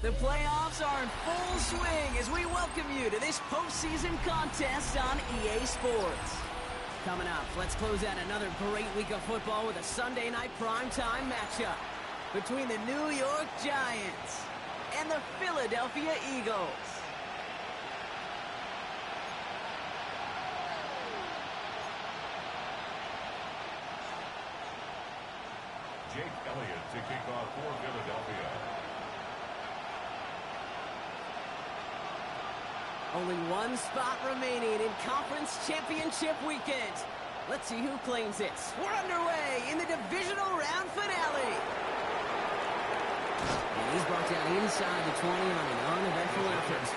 The playoffs are in full swing as we welcome you to this postseason contest on EA Sports. Coming up, let's close out another great week of football with a Sunday night primetime matchup between the New York Giants and the Philadelphia Eagles. Jake Elliott to kick off for Philadelphia. Only one spot remaining in Conference Championship Weekend. Let's see who claims it. We're underway in the divisional round finale. And he's brought down inside the 20 on an uneventful effort.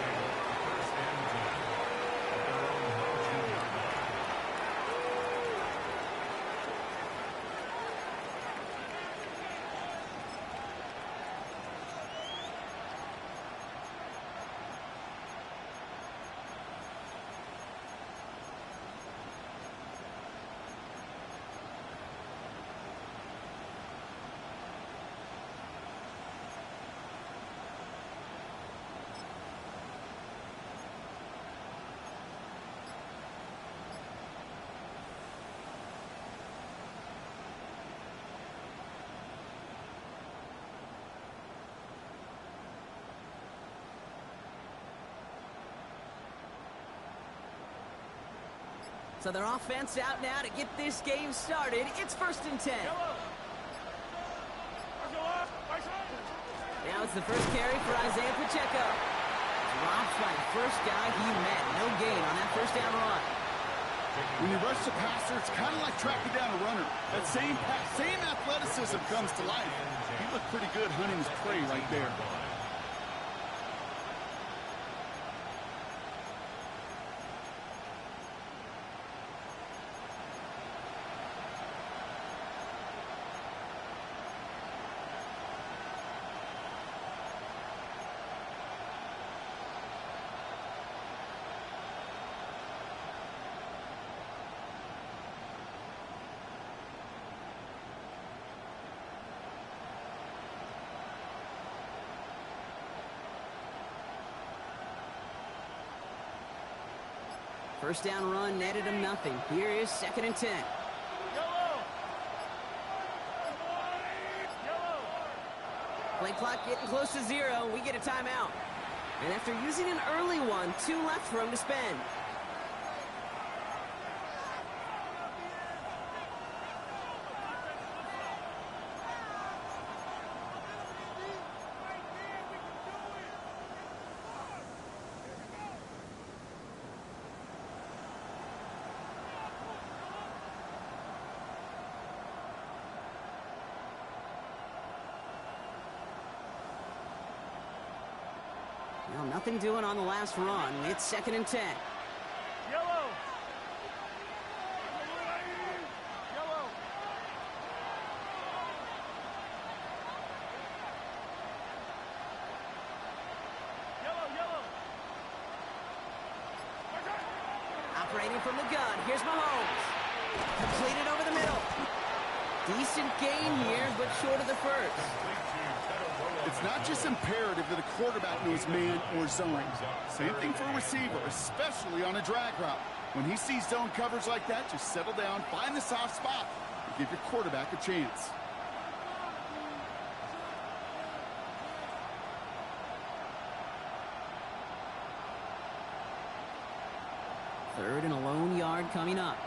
So their offense out now to get this game started. It's 1st and 10. Now it's the first carry for Isaiah Pacheco. Dropped by the first guy he met. No gain on that first down run. When you rush the passer, it's kind of like tracking down a runner. That same athleticism comes to life. He looked pretty good hunting his prey right there. First down run netted him nothing. Here is 2nd and 10. Play clock getting close to 0. We get a timeout. And after using an early one, 2 left for him to spend. Well, nothing doing on the last run. It's 2nd and 10. Yellow. Operating from the gun. Here's Mahomes. Completed over the middle. Decent gain here, but short of the first. It's not just imperative that a quarterback knows man or zone. Same thing for a receiver, especially on a drag route. When he sees zone coverage like that, just settle down, find the soft spot, and give your quarterback a chance. Third and a lone yard coming up.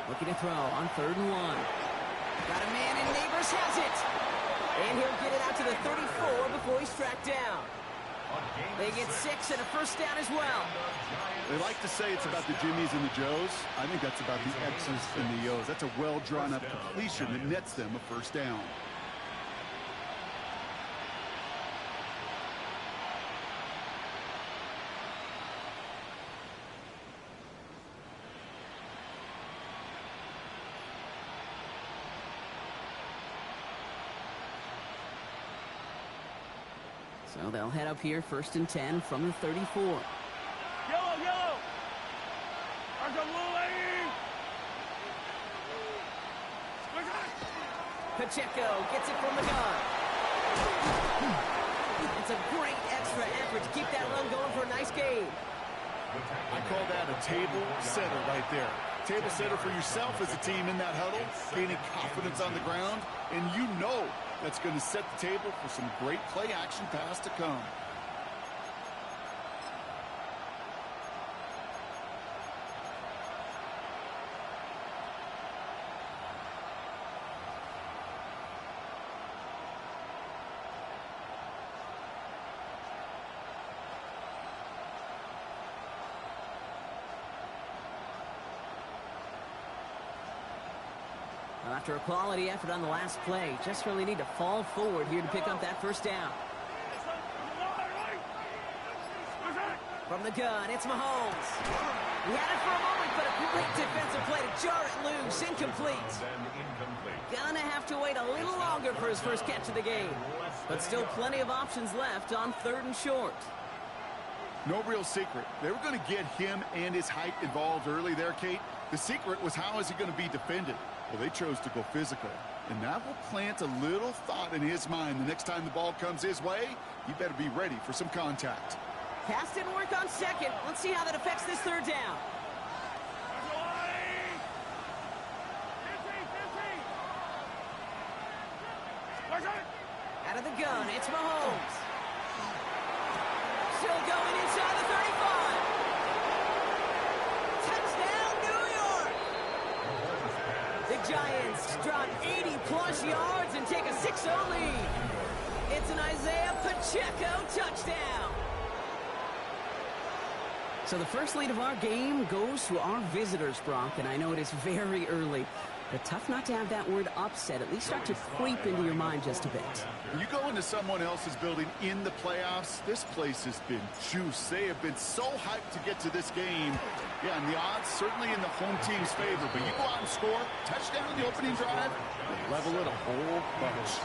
Looking to throw on 3rd and 1. Got a man, and Neighbors has it. And he'll get it out to the 34 before he's tracked down. They get 6 and a first down as well. They like to say it's about the Jimmies and the Joes. I think that's about the X's and the O's. That's a well-drawn-up completion that nets them a first down. So they'll head up here, 1st and 10 from the 34. Yellow, yellow. There's a blue lady. Pacheco gets it from the gun. It's a great extra effort to keep that run going for a nice gain. I call that a table setter right there. Table setter for yourself as a team in that huddle, gaining confidence on the ground, and you know that's going to set the table for some great play action pass to come. After a quality effort on the last play, just really need to fall forward here to pick up that first down. From the gun, it's Mahomes. He had it for a moment, but a great defensive play to jar it loose. Incomplete. Gonna have to wait a little longer for his first catch of the game. But still plenty of options left on 3rd and short. No real secret. They were going to get him and his height involved early there, Kate. The secret was how is he going to be defended? Well, they chose to go physical. And that will plant a little thought in his mind the next time the ball comes his way. You better be ready for some contact. Pass didn't work on 2nd. Let's see how that affects this 3rd down. Out of the gun, it's Mahomes. Still going inside the 35. Touchdown, New York! The Giants drop 80-plus yards and take a 6-0 lead. It's an Isaiah Pacheco touchdown. So the first lead of our game goes to our visitors, Brock, and I know it is very early, but tough not to have that word upset at least start to creep into your mind just a bit. When you go into someone else's building in the playoffs, this place has been juiced. They have been so hyped to get to this game. Yeah, and the odds certainly in the home team's favor, but you go out and score, touchdown in the opening drive, level it a whole bunch.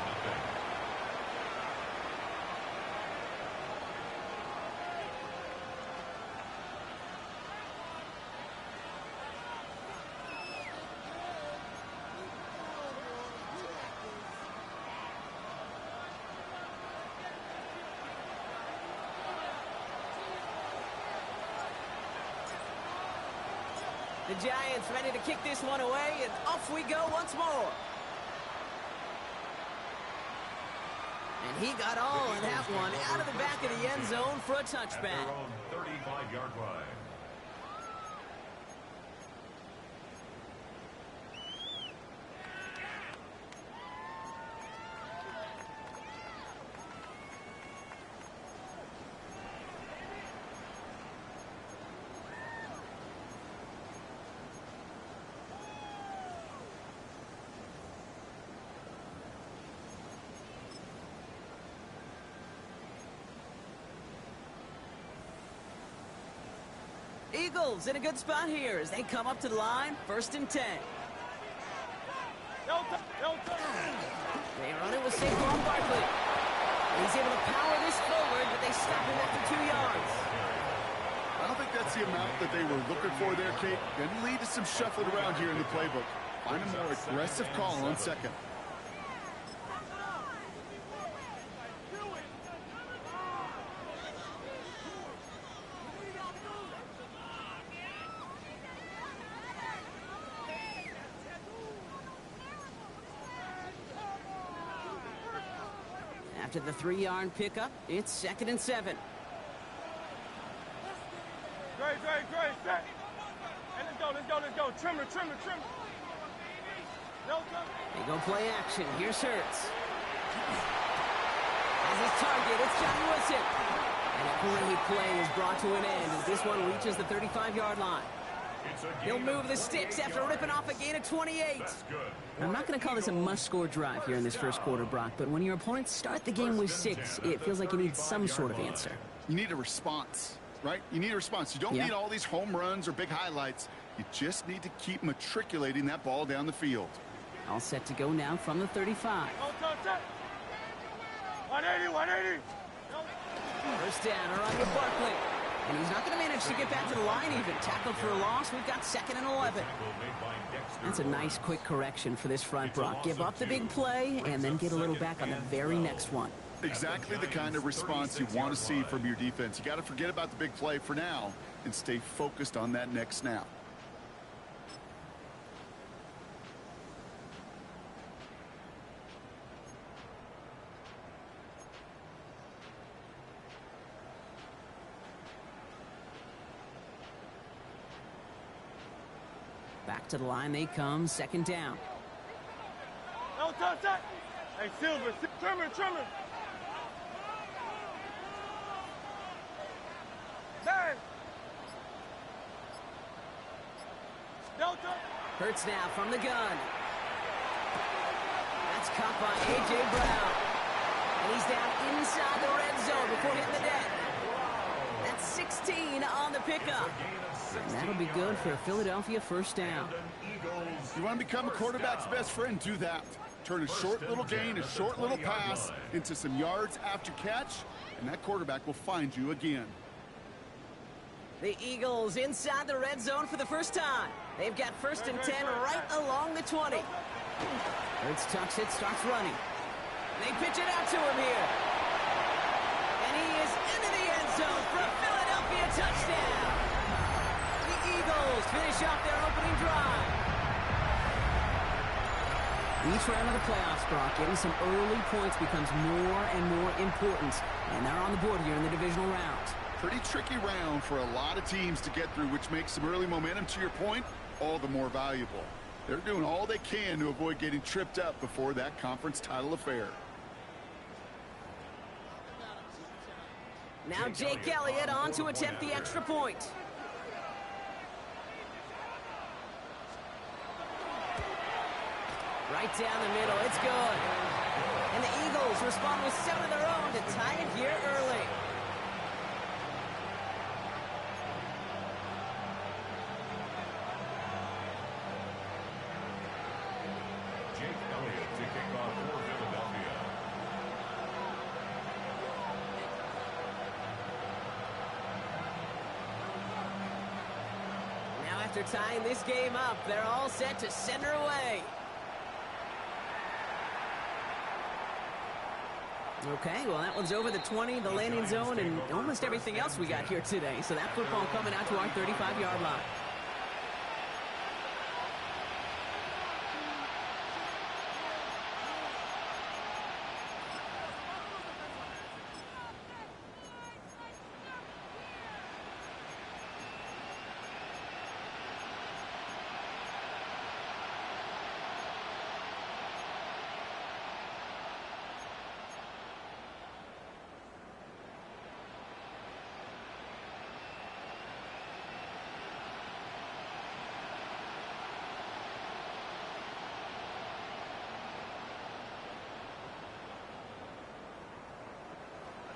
The Giants ready to kick this one away, and off we go once more. And he got all of that one out of the back of the end zone for a touchback. At their own 35-yard line. Eagles in a good spot here as they come up to the line, 1st and 10. They run it with Saquon Barkley. He's able to power this forward, but they stop him after 2 yards. I don't think that's the amount that they were looking for there, Kate. Going to lead to some shuffling around here in the playbook. Find a more aggressive call on 2nd. After the 3-yard pickup, it's 2nd and 7. Great. And let's go. Trim. They go play action. Here's Hurts. As his target, it's Johnny Wilson. And a great play is brought to an end as this one reaches the 35-yard line. He'll move the sticks after ripping off a gain of 28. I'm not going to call this a must-score drive here in this first quarter, Brock, but when your opponents start the game with 6, it feels like you need some sort of answer. You need a response, right? You need a response. You don't need all these home runs or big highlights. You just need to keep matriculating that ball down the field. All set to go now from the 35. 180, 180. First down, O'Reilly Barkley. And he's not going to manage to get back to the line even. Tackled for a loss. We've got 2nd and 11. That's a nice quick correction for this front, Brock. Give up the big play and then get a little back on the very next one. Exactly the kind of response you want to see from your defense. You got to forget about the big play for now and stay focused on that next snap. Back to the line they come, 2nd down. No touch that. Hey, Silver, trimmer. Bang. No touch. Hurts now from the gun. That's caught by A.J. Brown. And he's down inside the red zone before hitting the deck. That's 16 on the pickup. And that'll be good for a Philadelphia first down. You want to become a quarterback's best friend? Do that. Turn a short little gain, a short little pass into some yards after catch, and that quarterback will find you again. The Eagles inside the red zone for the first time. They've got 1st and 10 right along the 20. Hurts tucks it, starts running. They pitch it out to him here. And he is into the end zone for a Philadelphia touchdown. The Eagles finish off their opening drive. Each round of the playoffs, Brock, getting some early points becomes more and more important. And they're on the board here in the divisional round. Pretty tricky round for a lot of teams to get through, which makes some early momentum, to your point, all the more valuable. They're doing all they can to avoid getting tripped up before that conference title affair. Now Jake Elliott on to attempt the extra point. Right down the middle, it's good. And the Eagles respond with 7 of their own to tie it here early. Jake Elliott to kick off for Philadelphia. Now after tying this game up, they're all set to send her away. Okay, well, that one's over the 20, the landing zone, and almost everything else we got here today. So that football coming out to our 35-yard line.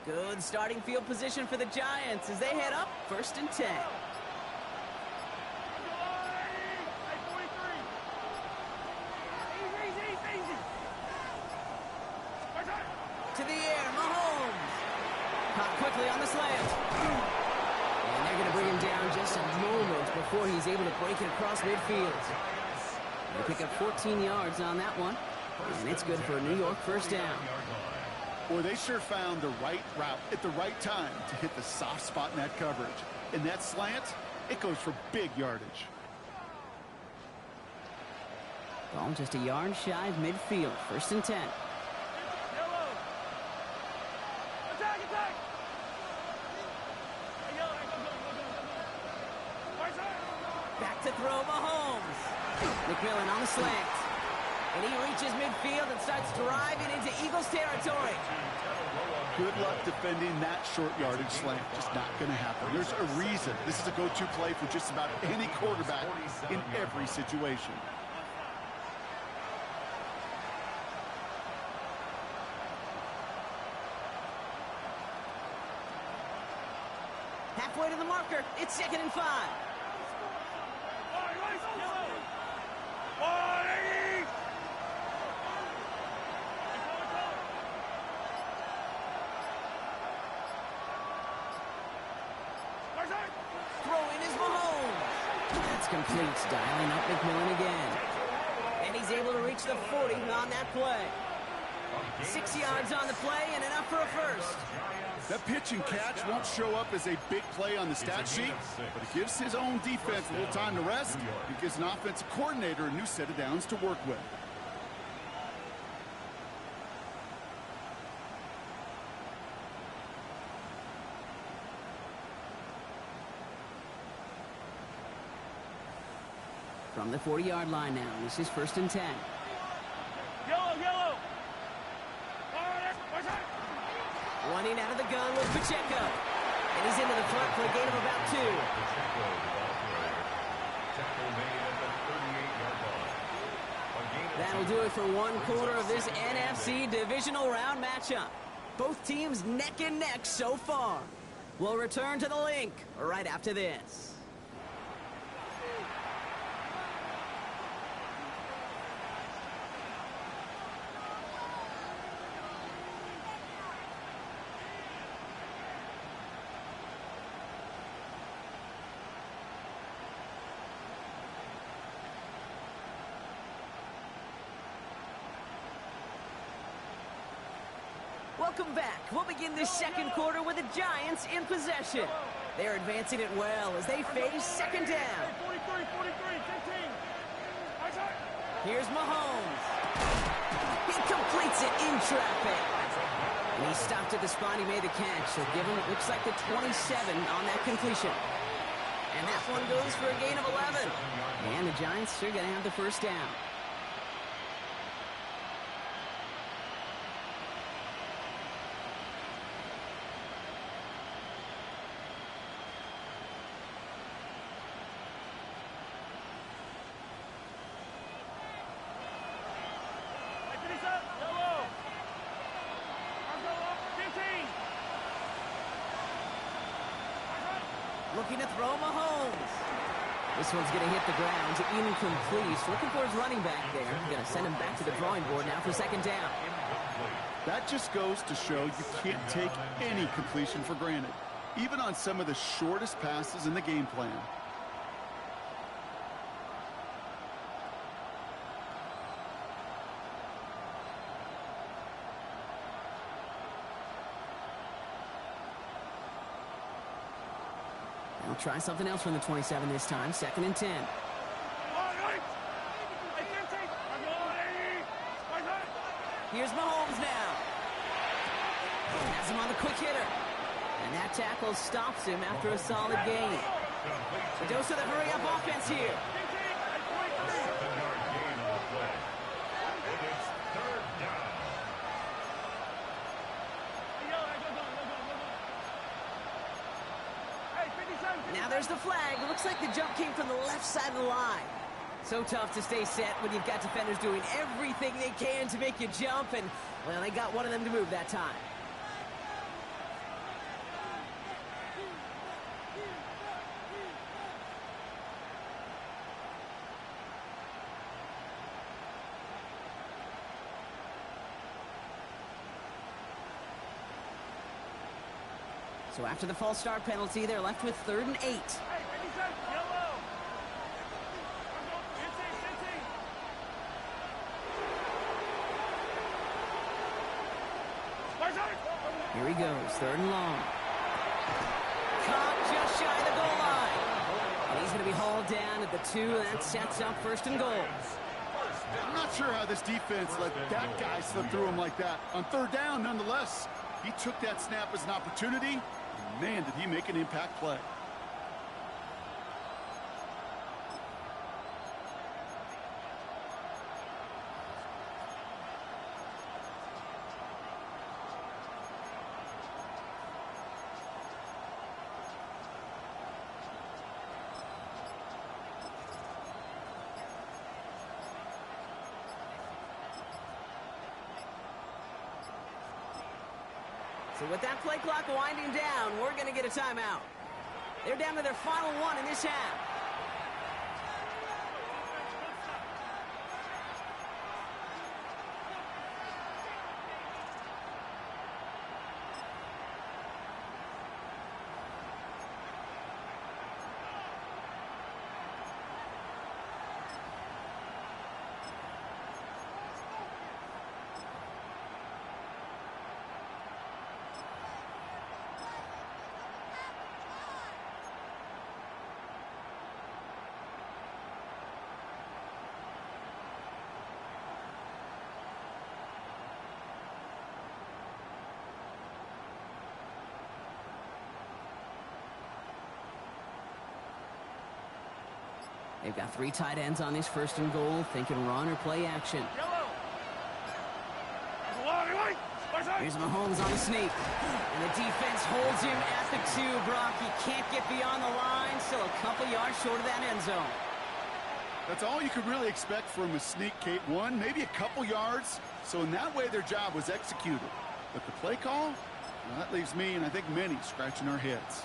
Good starting field position for the Giants as they head up 1st and 10. To the air, Mahomes. Caught quickly on the slant. And they're going to bring him down just a moment before he's able to break it across midfield. They pick up 14 yards on that one. And it's good for a New York first down. Boy, they sure found the right route at the right time to hit the soft spot in that coverage. And that slant, it goes for big yardage. Ball just a yard shy of midfield. 1st and 10. Back to throw, Mahomes. McMillan on the slant. And he reaches midfield and starts driving into Eagles territory. Good luck defending that short yardage slant. Just not going to happen. There's a reason this is a go-to play for just about any quarterback in every situation. Halfway to the marker. It's 2nd and 5. Throwing is Mahomes. That's complete. Dialing up McMillan again. And he's able to reach the 40 on that play. 6 yards on the play and enough for a first. That pitch and catch won't show up as a big play on the stat sheet, but it gives his own defense a little time to rest. It gives an offensive coordinator a new set of downs to work with. From the 40-yard line now, this is 1st and 10. Yellow. Running out of the gun with Pacheco. And he's into the front for a gain of about 2. That'll do it for one quarter of this NFC divisional round matchup. Both teams neck and neck so far. We'll return to the link right after this. Welcome back. We'll begin this second quarter with the Giants in possession. They're advancing it well as they face 2nd down. 43, 15. Here's Mahomes. He completes it in traffic. And he stopped at the spot he made the catch, so give him, it looks like the 27 on that completion. And that one goes for a gain of 11. And the Giants are going to have the first down. Looking to throw Mahomes. This one's going to hit the ground. Incomplete. Looking for his running back there. Going to send him back to the drawing board now for 2nd down. That just goes to show you can't take any completion for granted, even on some of the shortest passes in the game plan. We'll try something else from the 27 this time. 2nd and 10. Here's Mahomes now. Has him on the quick hitter. And that tackle stops him after a solid gain. A dose of the hurry-up offense here. Now there's the flag. It looks like the jump came from the left side of the line. So tough to stay set when you've got defenders doing everything they can to make you jump, and, well, they got one of them to move that time. So after the false start penalty, they're left with 3rd and 8. Here he goes, 3rd and long. Caught just shy of the goal line. And he's going to be hauled down at the 2, and that sets up 1st and goal. I'm not sure how this defense let that guy slip through him like that. On 3rd down, nonetheless, he took that snap as an opportunity. Man, did he make an impact play. So with that play clock winding down, we're going to get a timeout. They're down to their final one in this half. They've got 3 tight ends on this first and goal, thinking run or play action. Here's Mahomes on the sneak. And the defense holds him at the 2, Brock. He can't get beyond the line, still a couple yards short of that end zone. That's all you could really expect from a sneak, Kate. 1, maybe a couple yards. So in that way, their job was executed. But the play call, well, that leaves me, and I think many, scratching our heads.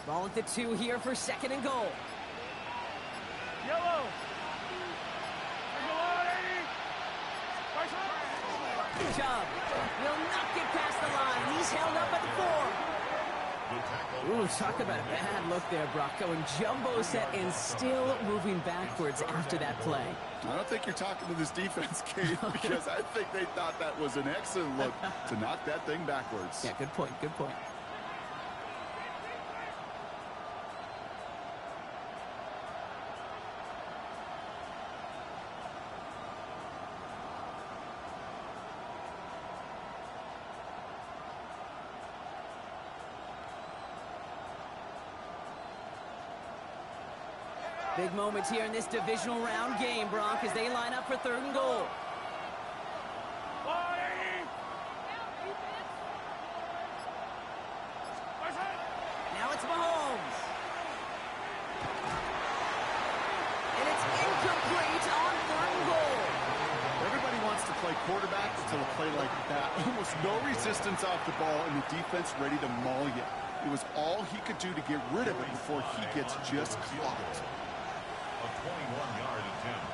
Ball at the 2 here for second and goal. Yellow. Chubb will not get past the line. He's held up at the 4. Ooh, talk about a bad look there, Brock. Going jumbo set and still moving backwards after that play. I don't think you're talking to this defense, Kate, because I think they thought that was an excellent look to knock that thing backwards. Yeah, good point, good point. Big moments here in this divisional round game, Brock, as they line up for third and goal. Now it's Mahomes. And it's incomplete on third and goal. Everybody wants to play quarterback until a play like that. Almost no resistance off the ball, and the defense ready to maul you. It was all he could do to get rid of it before he gets just clocked. A 21-yard attempt.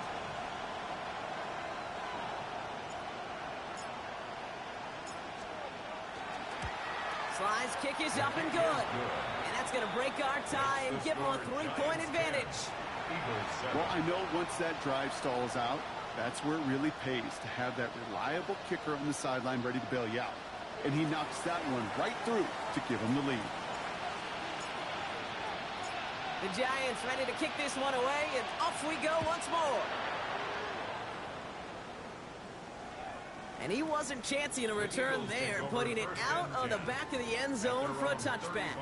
Slide's kick is up and good. And that's going to break our tie and give them a 3-point advantage. Well, I know once that drive stalls out, that's where it really pays to have that reliable kicker on the sideline ready to bail you out. And he knocks that one right through to give him the lead. The Giants ready to kick this one away, and off we go once more. And he wasn't chancing a return there, putting it out on the back of the end zone for a touchback.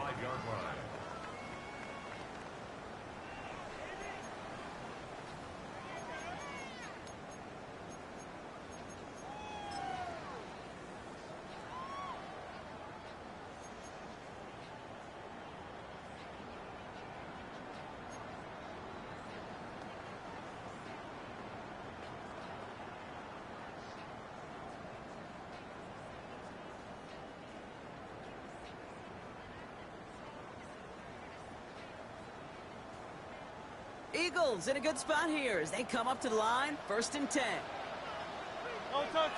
Eagles in a good spot here as they come up to the line, 1st and 10. No touch.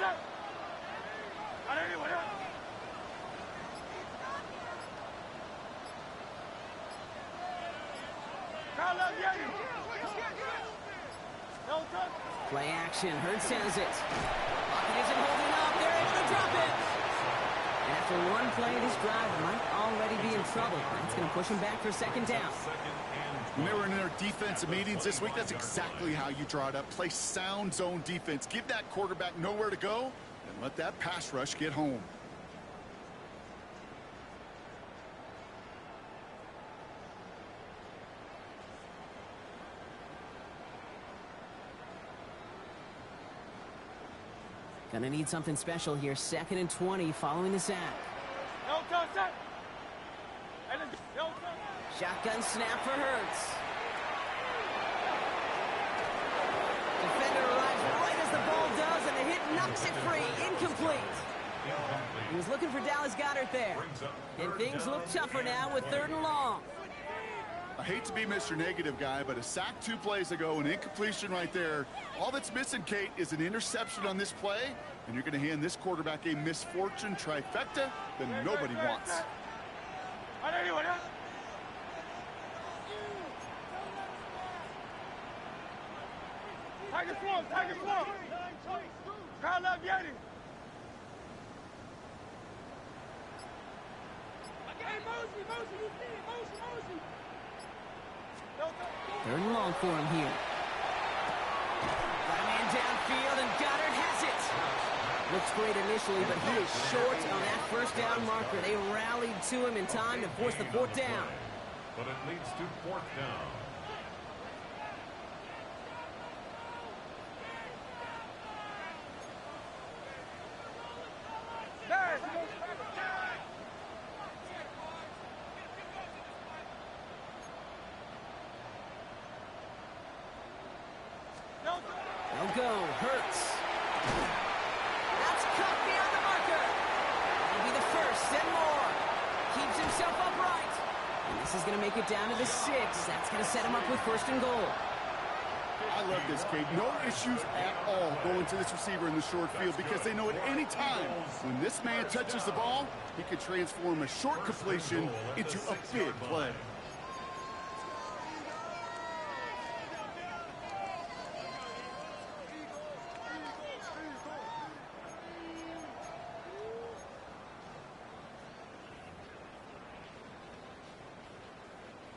Play action, Hurts sends it. Lockett isn't holding up, they're able to drop it. And after one play, this drive might already be in trouble. That's going to push him back for second down. When they were in their defensive meetings this week, that's exactly how you draw it up. Play sound zone defense. Give that quarterback nowhere to go, and let that pass rush get home. Gonna need something special here. 2nd and 20 following the sack. No touch, touch. No touch. Shotgun snap for Hurts. Defender arrives right as the ball does, and the hit knocks it free. Incomplete. He was looking for Dallas Goedert there. And things look tougher now with 3rd and long. I hate to be Mr. Negative guy, but a sack 2 plays ago, an incompletion right there. All that's missing, Kate, is an interception on this play, and you're going to hand this quarterback a misfortune trifecta that nobody wants. Tiger Swamp, Tiger Swamp. Crowd love Yeti. Hey, Mosey, you see it, Mosey. 3rd and long for him here. Got a man downfield, and Goddard has it. Looks great initially, but he is short on that 1st down marker. They rallied to him in time to force the 4th down. But it leads to 4th down. They'll go. Hurts. That's cut beyond the marker. It'll be the 1st and more. Keeps himself upright. And this is going to make it down to the 6. That's going to set him up with 1st and goal. I love this, Kate. No issues at all going to this receiver in the short field because they know at any time when this man touches the ball, he could transform a short completion into a big play.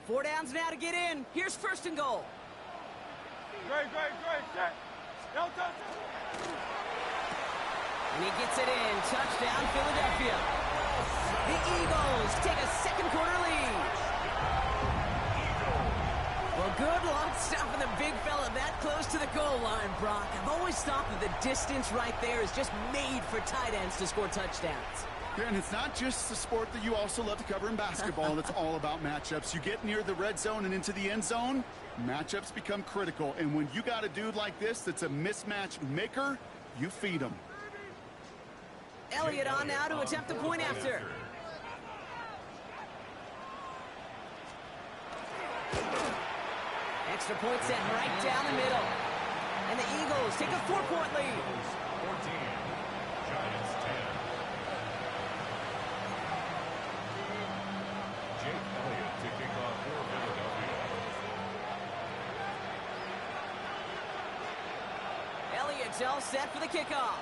Four downs now to get in. Here's 1st and goal. Great, check. No touch. And he gets it in. Touchdown, Philadelphia. The Eagles take a 2nd quarter lead. Well, good luck stopping the big fella that close to the goal line, Brock. I've always thought that the distance right there is just made for tight ends to score touchdowns. Yeah, and it's not just the sport that you also love to cover in basketball. It's all about matchups. You get near the red zone and into the end zone, matchups become critical. And when you got a dude like this that's a mismatch maker, you feed him. Elliott on now to attempt the point after. Extra point set right down the middle. And the Eagles take a 4-point lead. 14, Giants 10. Jake Elliott to kick off for Philadelphia. Elliott's all set for the kickoff.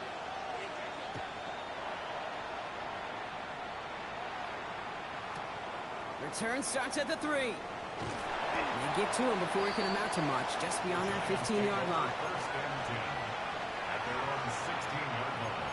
Return starts at the 3. They get to him before he can amount to much, just beyond that 15-yard line. 1st and 10 at their own 16-yard line.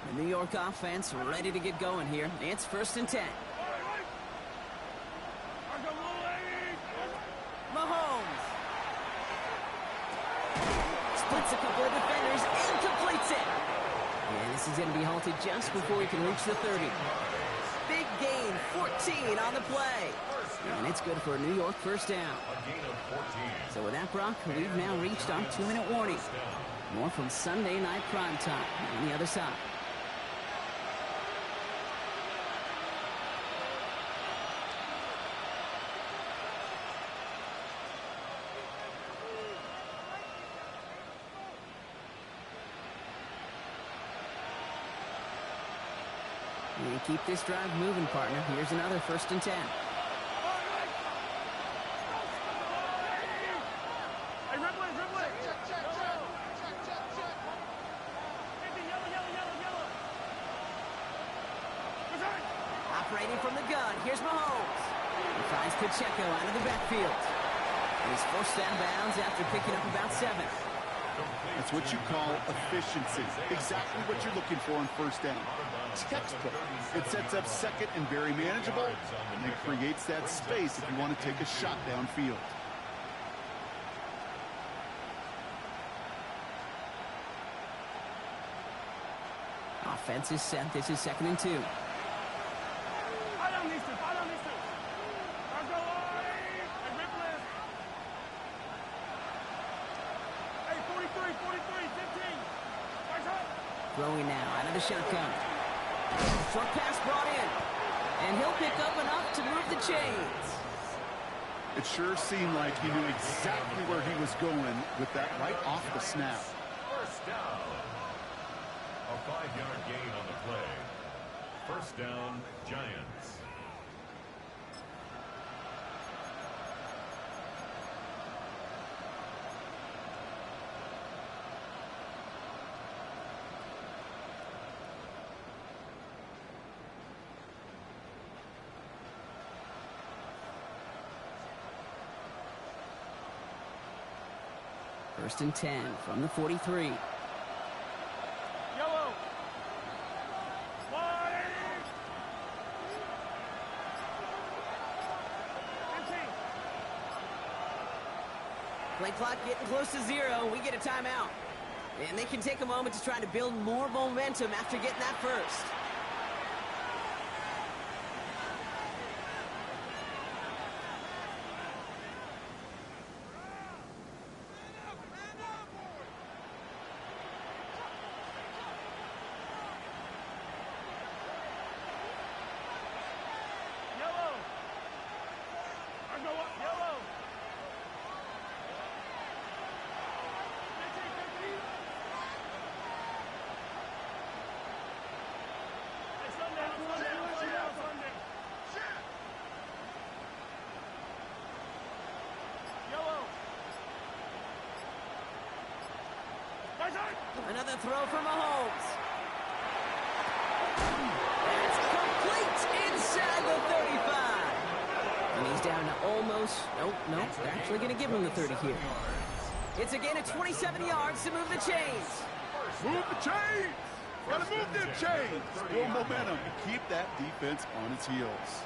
The New York offense ready to get going here. It's 1st and 10. Mahomes. Splits a couple of defenders and completes it. And this is going to be halted just before he can reach the 30. Big gain, 14 on the play. And it's good for a New York 1st down. A gain of 14. So with that, Brock, we've now reached our 2-minute warning. More from Sunday Night Primetime on the other side. And keep this drive moving, partner. Here's another 1st and 10. Operating from the gun, here's Mahomes. He finds Pacheco out of the backfield. He's forced out of bounds after picking up about 7. That's what you call efficiency. Exactly what you're looking for on first down. Textbook. It sets up second and very manageable, and it creates that space if you want to take a shot downfield. Offense is set. This is 2nd and 2. Throwing now out of the shotgun. Short pass brought in. And he'll pick up enough to move the chains. It sure seemed like he knew exactly where he was going with that right off the snap. First down. A 5-yard gain on the play. First down, Giants. First and 10 from the 43. Yellow. Play clock getting close to 0. We get a timeout. And they can take a moment to try to build more momentum after getting that first. Another throw for Mahomes. That's complete inside the 35. And he's down to almost, nope, they're actually going to give him the 30 here. It's a gain of 27 yards to move the chains. Move the chains! Gotta move them chains! Build momentum. Keep that defense on its heels.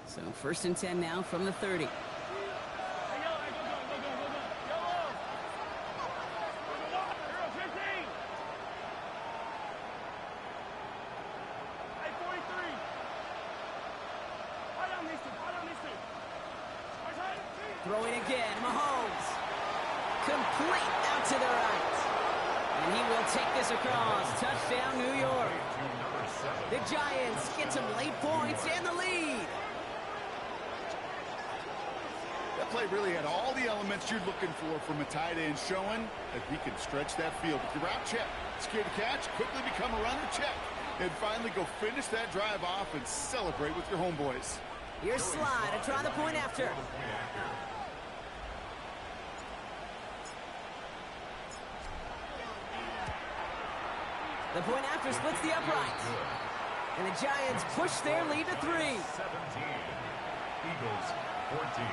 So first and 10 now from the 30. Throwing again, Mahomes. Complete out to the right. And he will take this across. Touchdown, New York. The Giants get some late points and the lead. That play really had all the elements you're looking for from a tight end, showing that he can stretch that field. With your route check, scared to catch, quickly become a runner check, and finally go finish that drive off and celebrate with your homeboys. Here's Slide to try the point after. The point after splits the uprights. And the Giants push their lead to 3. 17. Eagles 14.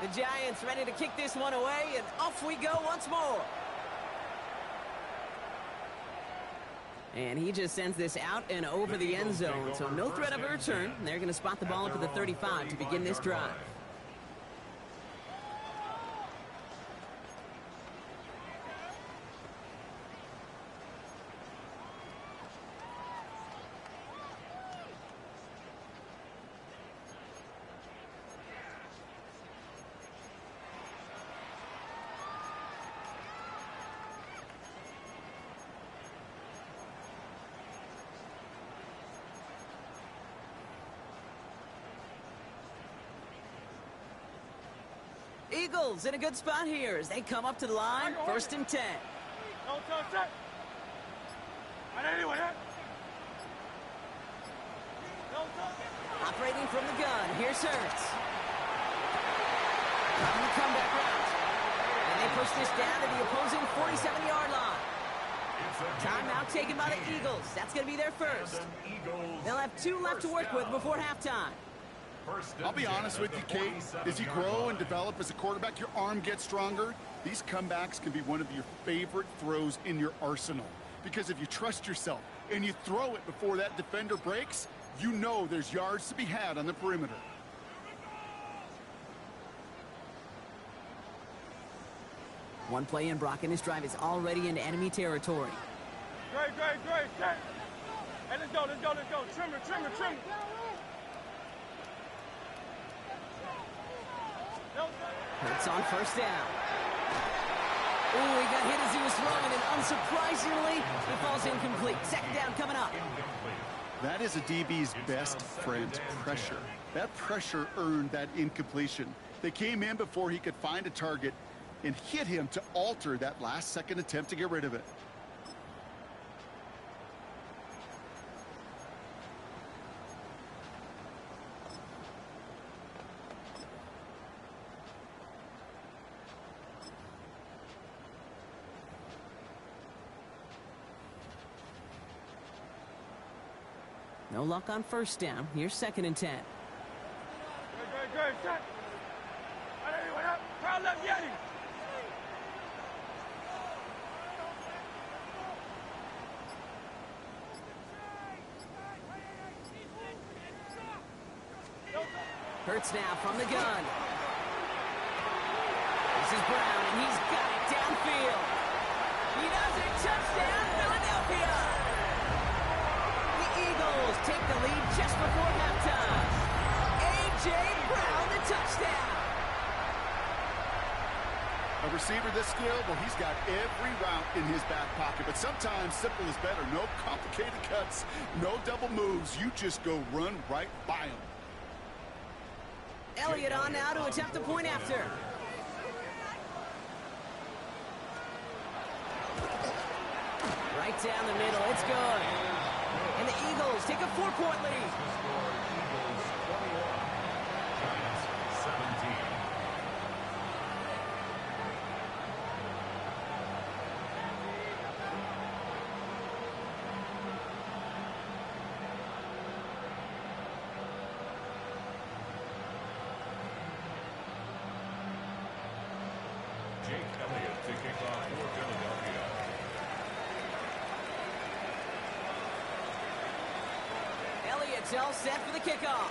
The Giants ready to kick this one away, and off we go once more. And he just sends this out and over the end zone, so no threat of a return. They're going to spot the ball up at the 35 to begin this drive. Eagles in a good spot here as they come up to the line. 1st and 10. Operating from the gun, here's Hurts. On the comeback route. And they push this down to the opposing 47-yard line. Timeout taken by the Eagles. That's going to be their first. They'll have 2 left to work with before halftime. I'll be honest with you, Kate. As you grow and develop as a quarterback, your arm gets stronger. These comebacks can be one of your favorite throws in your arsenal. Because if you trust yourself and you throw it before that defender breaks, you know there's yards to be had on the perimeter. One play in, Brock, and this drive is already into enemy territory. Great. Hey, let's go. Trimmer. Hurts on 1st down. Ooh, he got hit as he was throwing, and unsurprisingly, he falls incomplete. 2nd down coming up. That is a DB's best friend, pressure. That pressure earned that incompletion. They came in before he could find a target and hit him to alter that last-second attempt to get rid of it. No luck on 1st down. Here's 2nd and 10. Great. Crowd left Yeti. Hurts now from the gun. This is Brown, and he's got it downfield. He does it. Touchdown, Philadelphia. The Eagles take the lead just before halftime. A.J. Brown, the touchdown. A receiver this skilled, well, he's got every route in his back pocket. But sometimes simple is better. No complicated cuts, no double moves. You just go run right by him. Elliott on now to attempt the point after. Right down the middle, it's good. And the Eagles take a 4-point lead. Eagles 21, Giants 17. Jake Elliott to kick off for Philadelphia. Elliott's all set for the kickoff.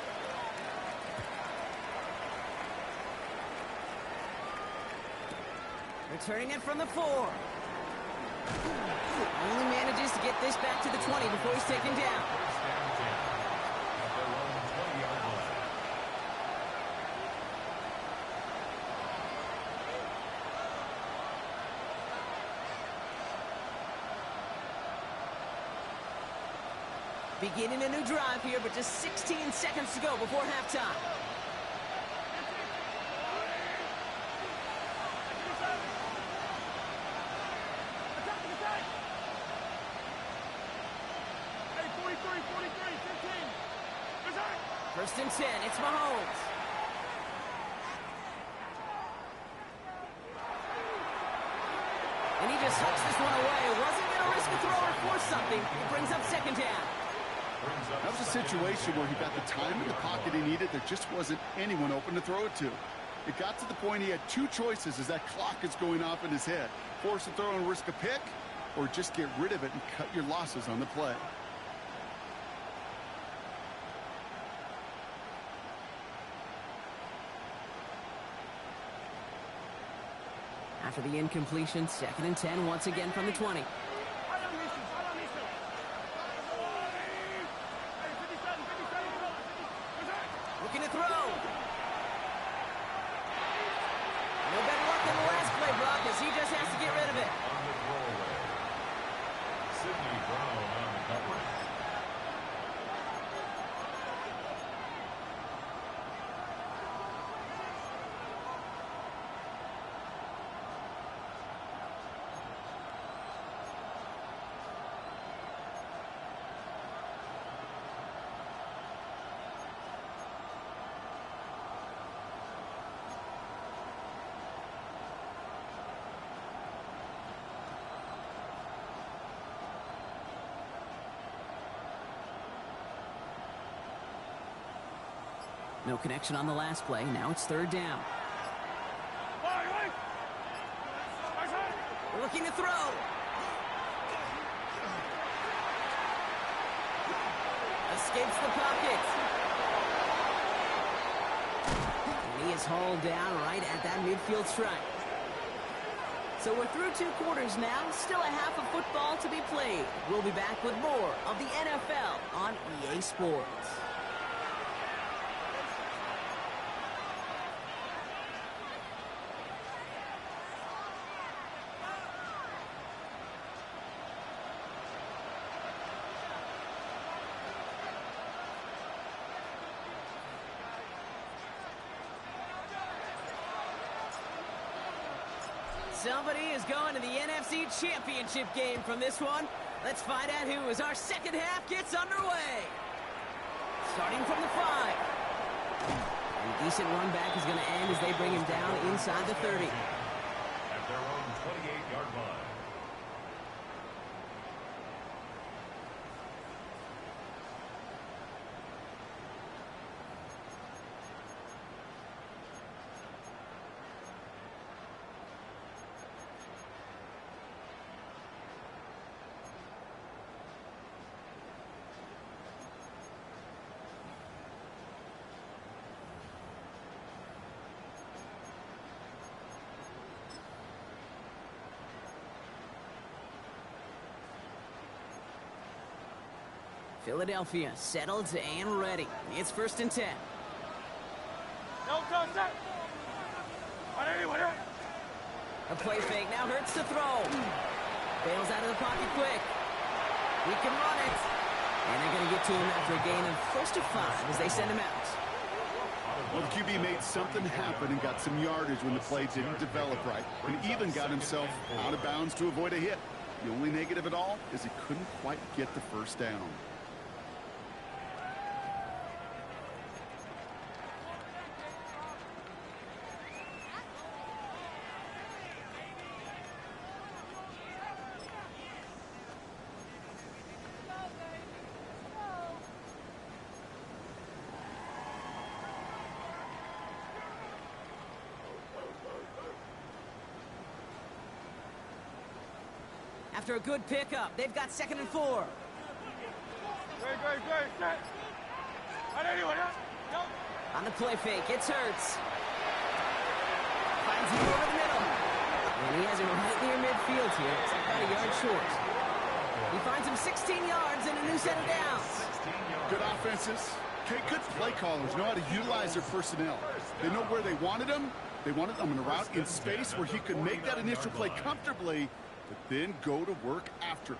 Returning it from the 4. Only manages to get this back to the 20 before he's taken down. First down 10 at their own 20-yard line. Beginning a new drive here, but just 16 seconds to go before halftime. Hey, 43, 15. 1st and 10, it's Mahomes. And he just hucks this one away. Wasn't going to risk a throw or force something. He brings up 2nd down. That was a situation where he got the time in the pocket he needed. There just wasn't anyone open to throw it to. It got to the point he had 2 choices as that clock is going off in his head. Force a throw and risk a pick, or just get rid of it and cut your losses on the play. After the incompletion, 2nd and 10 once again from the 20. Looking to throw. No better luck than the last play, Brock, as he just has to get rid of it. On the throwaway. Sidney Brown on the cover. No connection on the last play. Now it's third down. Looking to throw. Escapes the pocket. And he is hauled down right at that midfield stripe. So we're through 2 quarters now. Still a half of football to be played. We'll be back with more of the NFL on EA Sports. Somebody is going to the NFC Championship game from this one. Let's find out who as our second half gets underway. Starting from the 5. A decent run back is going to end as they bring him down inside the 30. At their own 28-yard line. Philadelphia settled and ready. It's 1st and 10. A play fake now hurts to throw. Bails out of the pocket quick. He can run it. And they're going to get to him after a gain of 1st and 5 as they send him out. Well, the QB made something happen and got some yardage when the play didn't develop right, and even got himself out of bounds to avoid a hit. The only negative at all is he couldn't quite get the first down. After a good pickup, they've got 2nd and 4. On the play fake, it's Hurts. Finds him over the middle. And he has him right near midfield here. It's about a yard short. He finds him 16 yards and a new set of downs. Good offenses. Okay, good play callers know how to utilize their personnel. They know where they wanted him. They wanted him in a route in space where he could make that initial play comfortably, but then go to work after.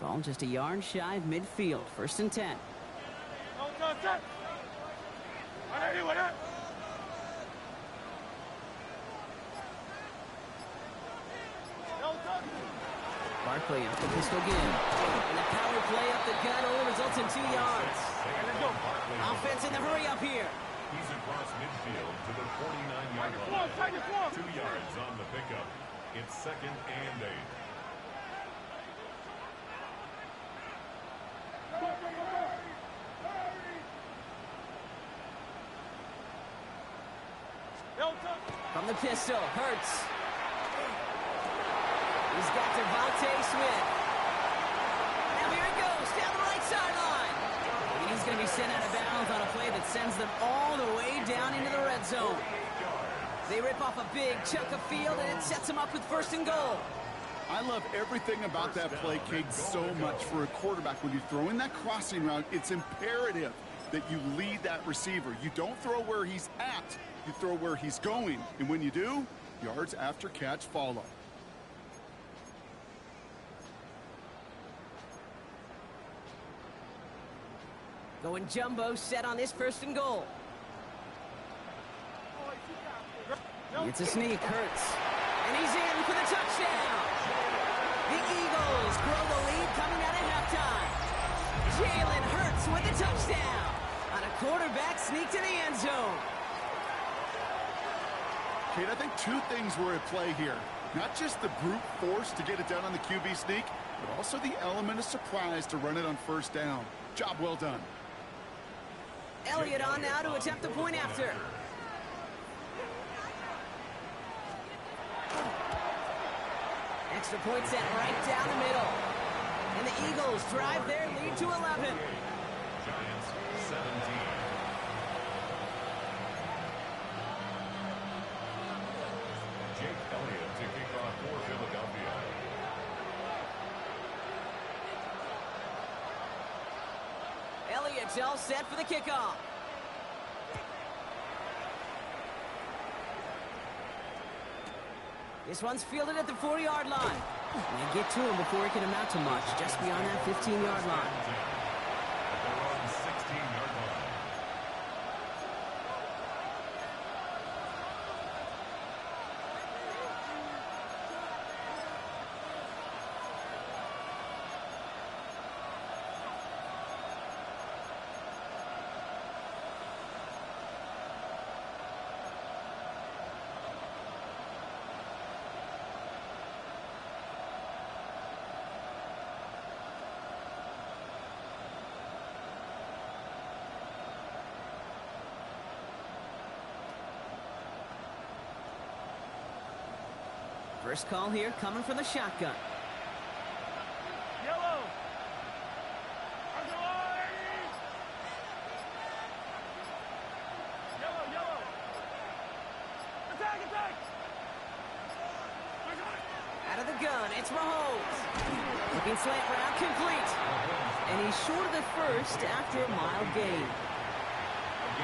Ball just a yard shy of midfield. 1st and 10. Barkley off the pistol again. And the power play up the gut only results in 2 yards. Offense in the hurry up here. He's across midfield to the 49-yard line. 2 yards on the pickup. It's 2nd and 8. From the pistol, Hurts. He's got Devontae Smith. Now here he goes, down the right sideline. And he's going to be sent out of bounds on a play that sends them all the way down into the red zone. They rip off a big chunk of field, and it sets them up with 1st and goal. I love everything about that play, Kate, so much for a quarterback. When you throw in that crossing route, it's imperative that you lead that receiver. You don't throw where he's at, you throw where he's going. And when you do, yards after catch follow. Going jumbo set on this 1st and goal. It's a sneak, Hurts. And he's in for the touchdown. The Eagles grow the lead coming out at halftime. Jalen Hurts with the touchdown on a quarterback sneak to the end zone. Kate, I think two things were at play here. Not just the brute force to get it done on the QB sneak, but also the element of surprise to run it on first down. Job well done. Elliott on now to attempt the point after. Extra point set right down the middle. And the Eagles drive their lead to 11. Giants 17. Jake Elliott to kick off for Philadelphia. Elliott's all set for the kickoff. This one's fielded at the 4-yard line. And get to him before it can amount to much, just beyond that 15-yard line. At their own 16-yard line. First call here coming from the shotgun. Yellow. Yellow. Attack. Out of the gun, it's Mahomes. Looking slant route, complete. And he's short of the first after a mild gain.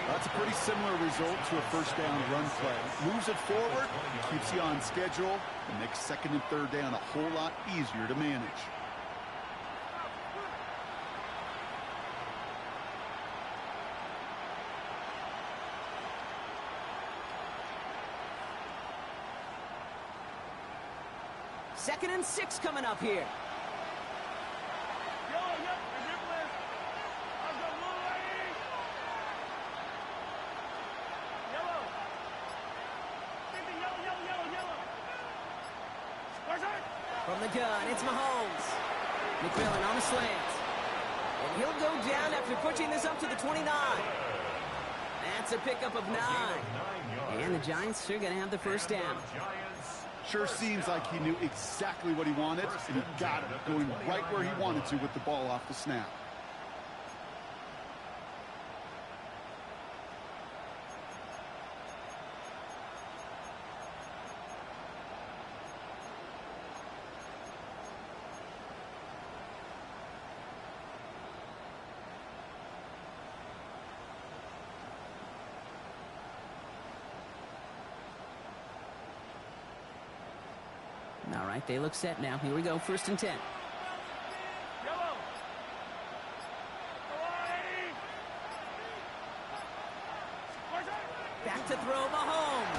That's a pretty similar result to a first down run play. Moves it forward, keeps you on schedule, and makes second and third down a whole lot easier to manage. Second and 6 coming up here. From the gun, it's Mahomes. McMillan on the slant. And he'll go down after pushing this up to the 29. That's a pickup of 9. And the Giants are going to have the first down. Sure seems like he knew exactly what he wanted, and he got it, going right where he wanted to with the ball off the snap. All right, they look set now. Here we go, first and 10. Back to throw, Mahomes.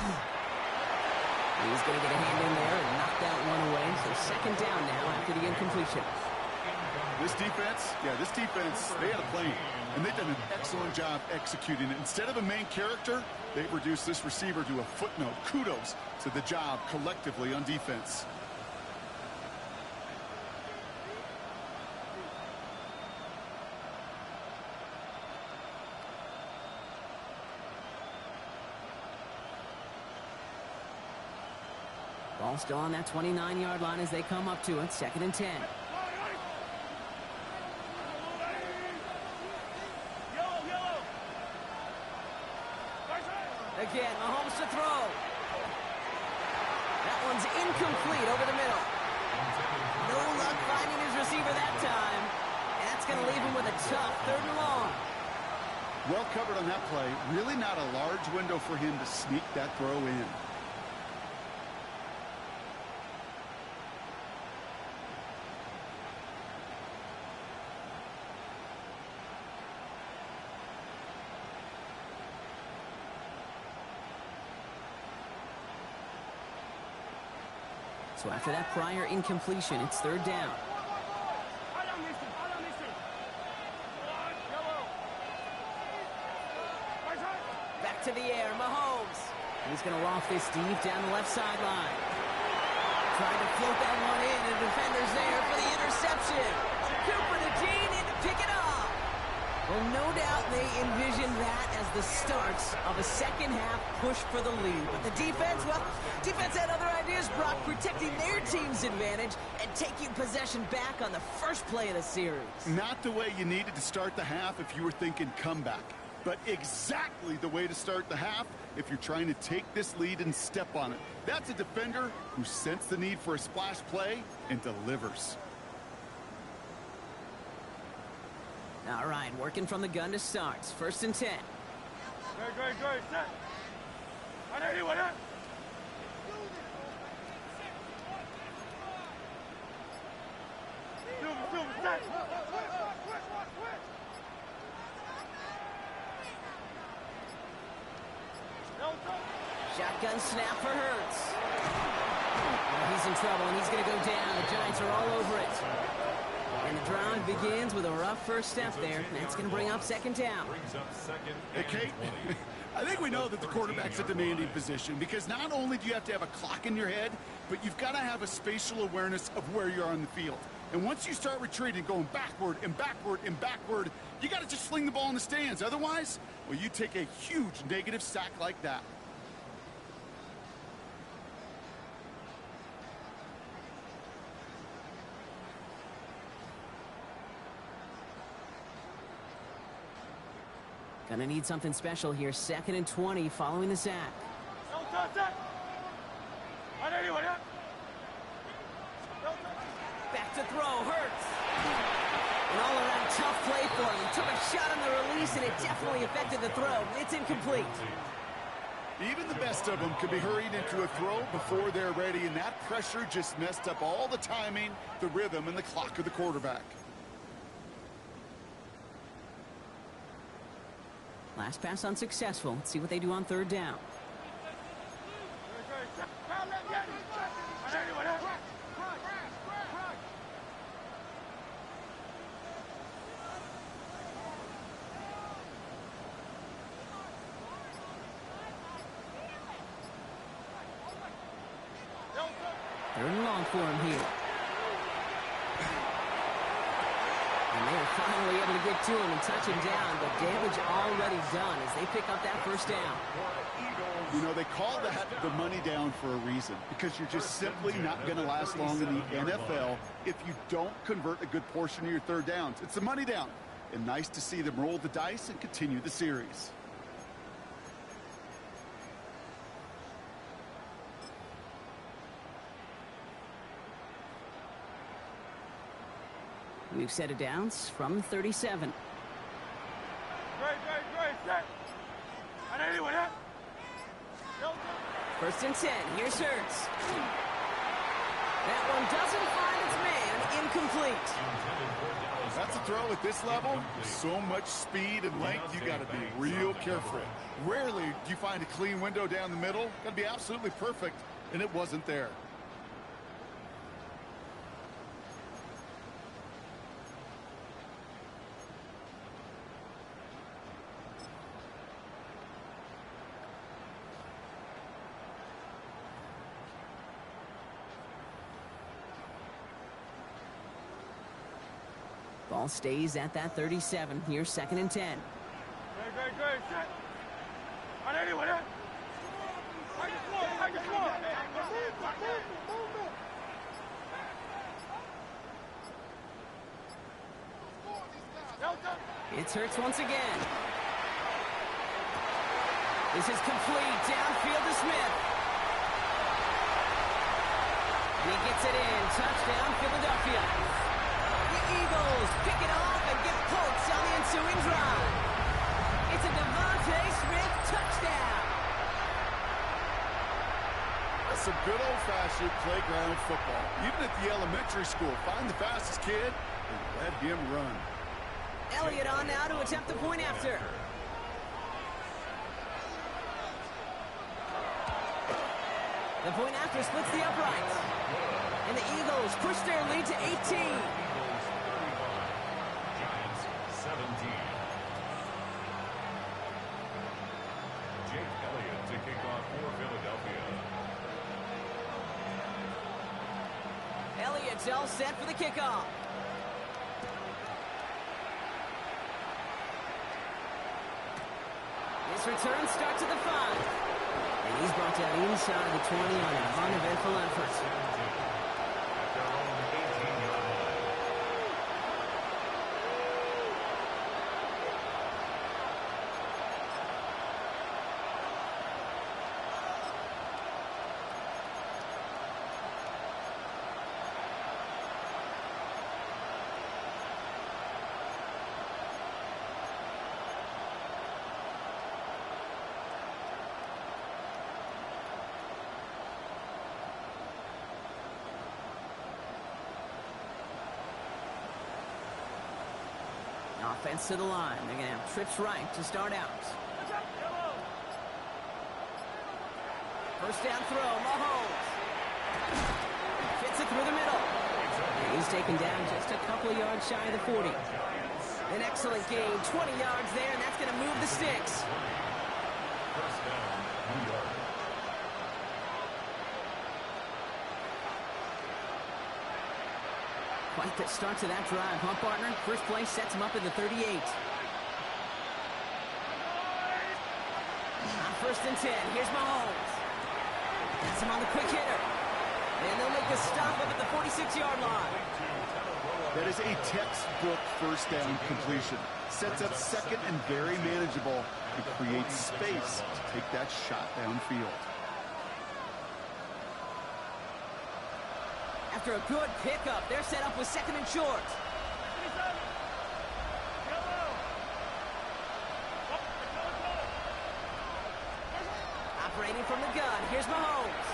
He's going to get a hand in there and knock that one away. So second down now after the incompletion. This defense, they had a plan, and they've done an excellent job executing it. Instead of a main character, they've reduced this receiver to a footnote. Kudos to the job collectively on defense. Ball still on that 29-yard line as they come up to it. Second and 10. Again, Mahomes to throw. That one's incomplete over the middle. No luck finding his receiver that time. And that's going to leave him with a tough third and long. Well covered on that play. Really not a large window for him to sneak that throw in. So after that prior incompletion, it's third down. to the air. Mahomes. He's going to loft this deep down the left sideline. Trying to float that one in, and the defender's there for the interception. Cooper to Dean in to pick it up. Well, no doubt they envisioned that as the start of a second-half push for the lead. But the defense, well, defense had other ideas, Brock, protecting their team's advantage and taking possession back on the first play of the series. Not the way you needed to start the half if you were thinking comeback, but exactly the way to start the half if you're trying to take this lead and step on it. That's a defender who sensed the need for a splash play and delivers. All right, working from the gun to start. 1st and 10. Great, set. I know you want it. Set. Shotgun snap for Hurts. Oh, he's in trouble, and he's going to go down. The Giants are all over it. And the drive begins with a rough first step there. That's going to bring up 2nd down. Hey, Kate, I think we know that the quarterback's a demanding position because not only do you have to have a clock in your head, but you've got to have a spatial awareness of where you are on the field. And once you start retreating, going backward and backward and backward, you got to just fling the ball in the stands. Otherwise, well, you take a huge negative sack like that. Gonna need something special here. 2nd and 20 following the sack. Back to throw, Hurts. An all-around tough play for him. He took a shot on the release, and it definitely affected the throw. It's incomplete. Even the best of them could be hurried into a throw before they're ready, and that pressure just messed up all the timing, the rhythm, and the clock of the quarterback. Last pass unsuccessful. Let's see what they do on 3rd down. Third and long for him here. And they are finally able to get to him and touch him down, but damage already done as they pick up that 1st down. You know, they call that the money down for a reason, because you're just simply not going to last long in the NFL if you don't convert a good portion of your 3rd downs. It's the money down, and nice to see them roll the dice and continue the series. We've set it downs from 37. Great, set. I know you want it. 1st and 10. Here's Hurts. That one doesn't find its man. Incomplete. That's a throw at this level. So much speed and length, you got to be real careful. Rarely do you find a clean window down the middle. Got to be absolutely perfect, and it wasn't there. Ball stays at that 37. Here's 2nd and 10. Great, set. I know you want it. It's Hurts once again. This is complete. Downfield to Smith. And he gets it in. Touchdown, Philadelphia. The Eagles pick it off and get points on the ensuing drive. It's a Devontae Smith touchdown. That's some good old-fashioned playground football. Even at the elementary school, find the fastest kid and let him run. Elliott on now to attempt the point after. The point after splits the uprights. And the Eagles push their lead to 18. Giants 17. it's all set for the kickoff. This return starts at the 5. And he's brought down inside the 20 on an uneventful effort. Offense to the line. They're going to have trips right to start out. First down throw, Mahomes. Fits it through the middle. And he's taken down just a couple of yards shy of the 40. An excellent gain, 20 yards there, and that's going to move the sticks. First down, New York. Quite the start to that drive, huh, partner? First play sets him up at the 38. On first and 10, here's Mahomes. That's him on the quick hitter. And they'll make a stop up at the 46-yard line. That is a textbook first down completion. Sets up second and very manageable. It creates space to take that shot downfield. After a good pickup, they're set up with second and short. Operating from the gun, here's Mahomes.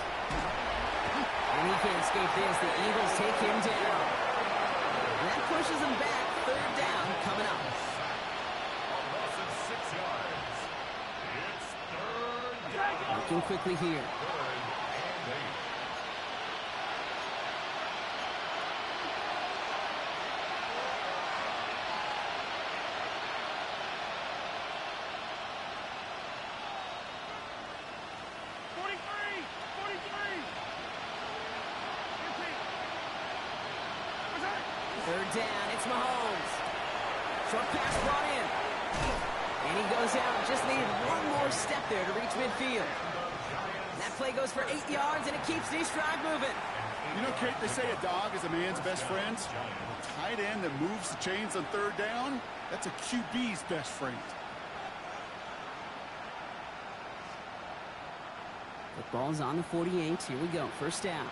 And he can't escape this. The Eagles take him down. And that pushes him back. Third down coming up. A loss of 6 yards. It's third down. Looking quickly here. Third and 8. Third down, it's Mahomes. Short pass brought in. And he goes out. Just needed one more step there to reach midfield. That play goes for 8 yards, and it keeps these drive moving. You know, Kate, they say a dog is a man's best friend. A tight end that moves the chains on third down, that's a QB's best friend. The ball's on the 48. Here we go. First down.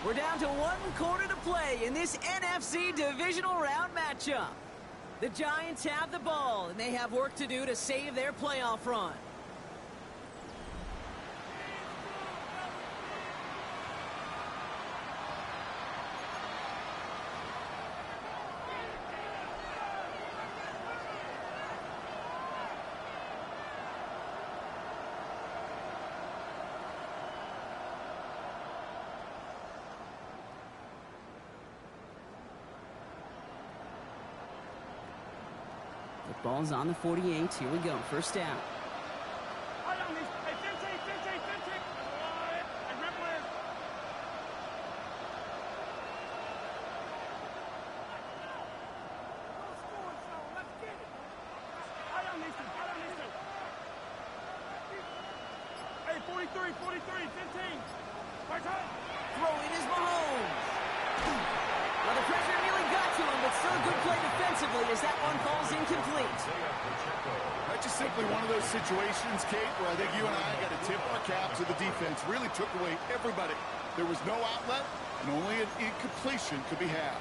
We're down to 1 quarter to play in this NFC divisional round matchup. The Giants have the ball, and they have work to do to save their playoff run. The ball's on the 48. Here we go. First down. Hey, 43, 15. Throwing is Mahomes. Well, the pressure nearly got to him, but still a good play defensively as that one falls incomplete. That's just simply one of those situations, Kate, where I think you and I got to tip our cap to the defense. Really took away everybody. There was no outlet, and only an incompletion could be had.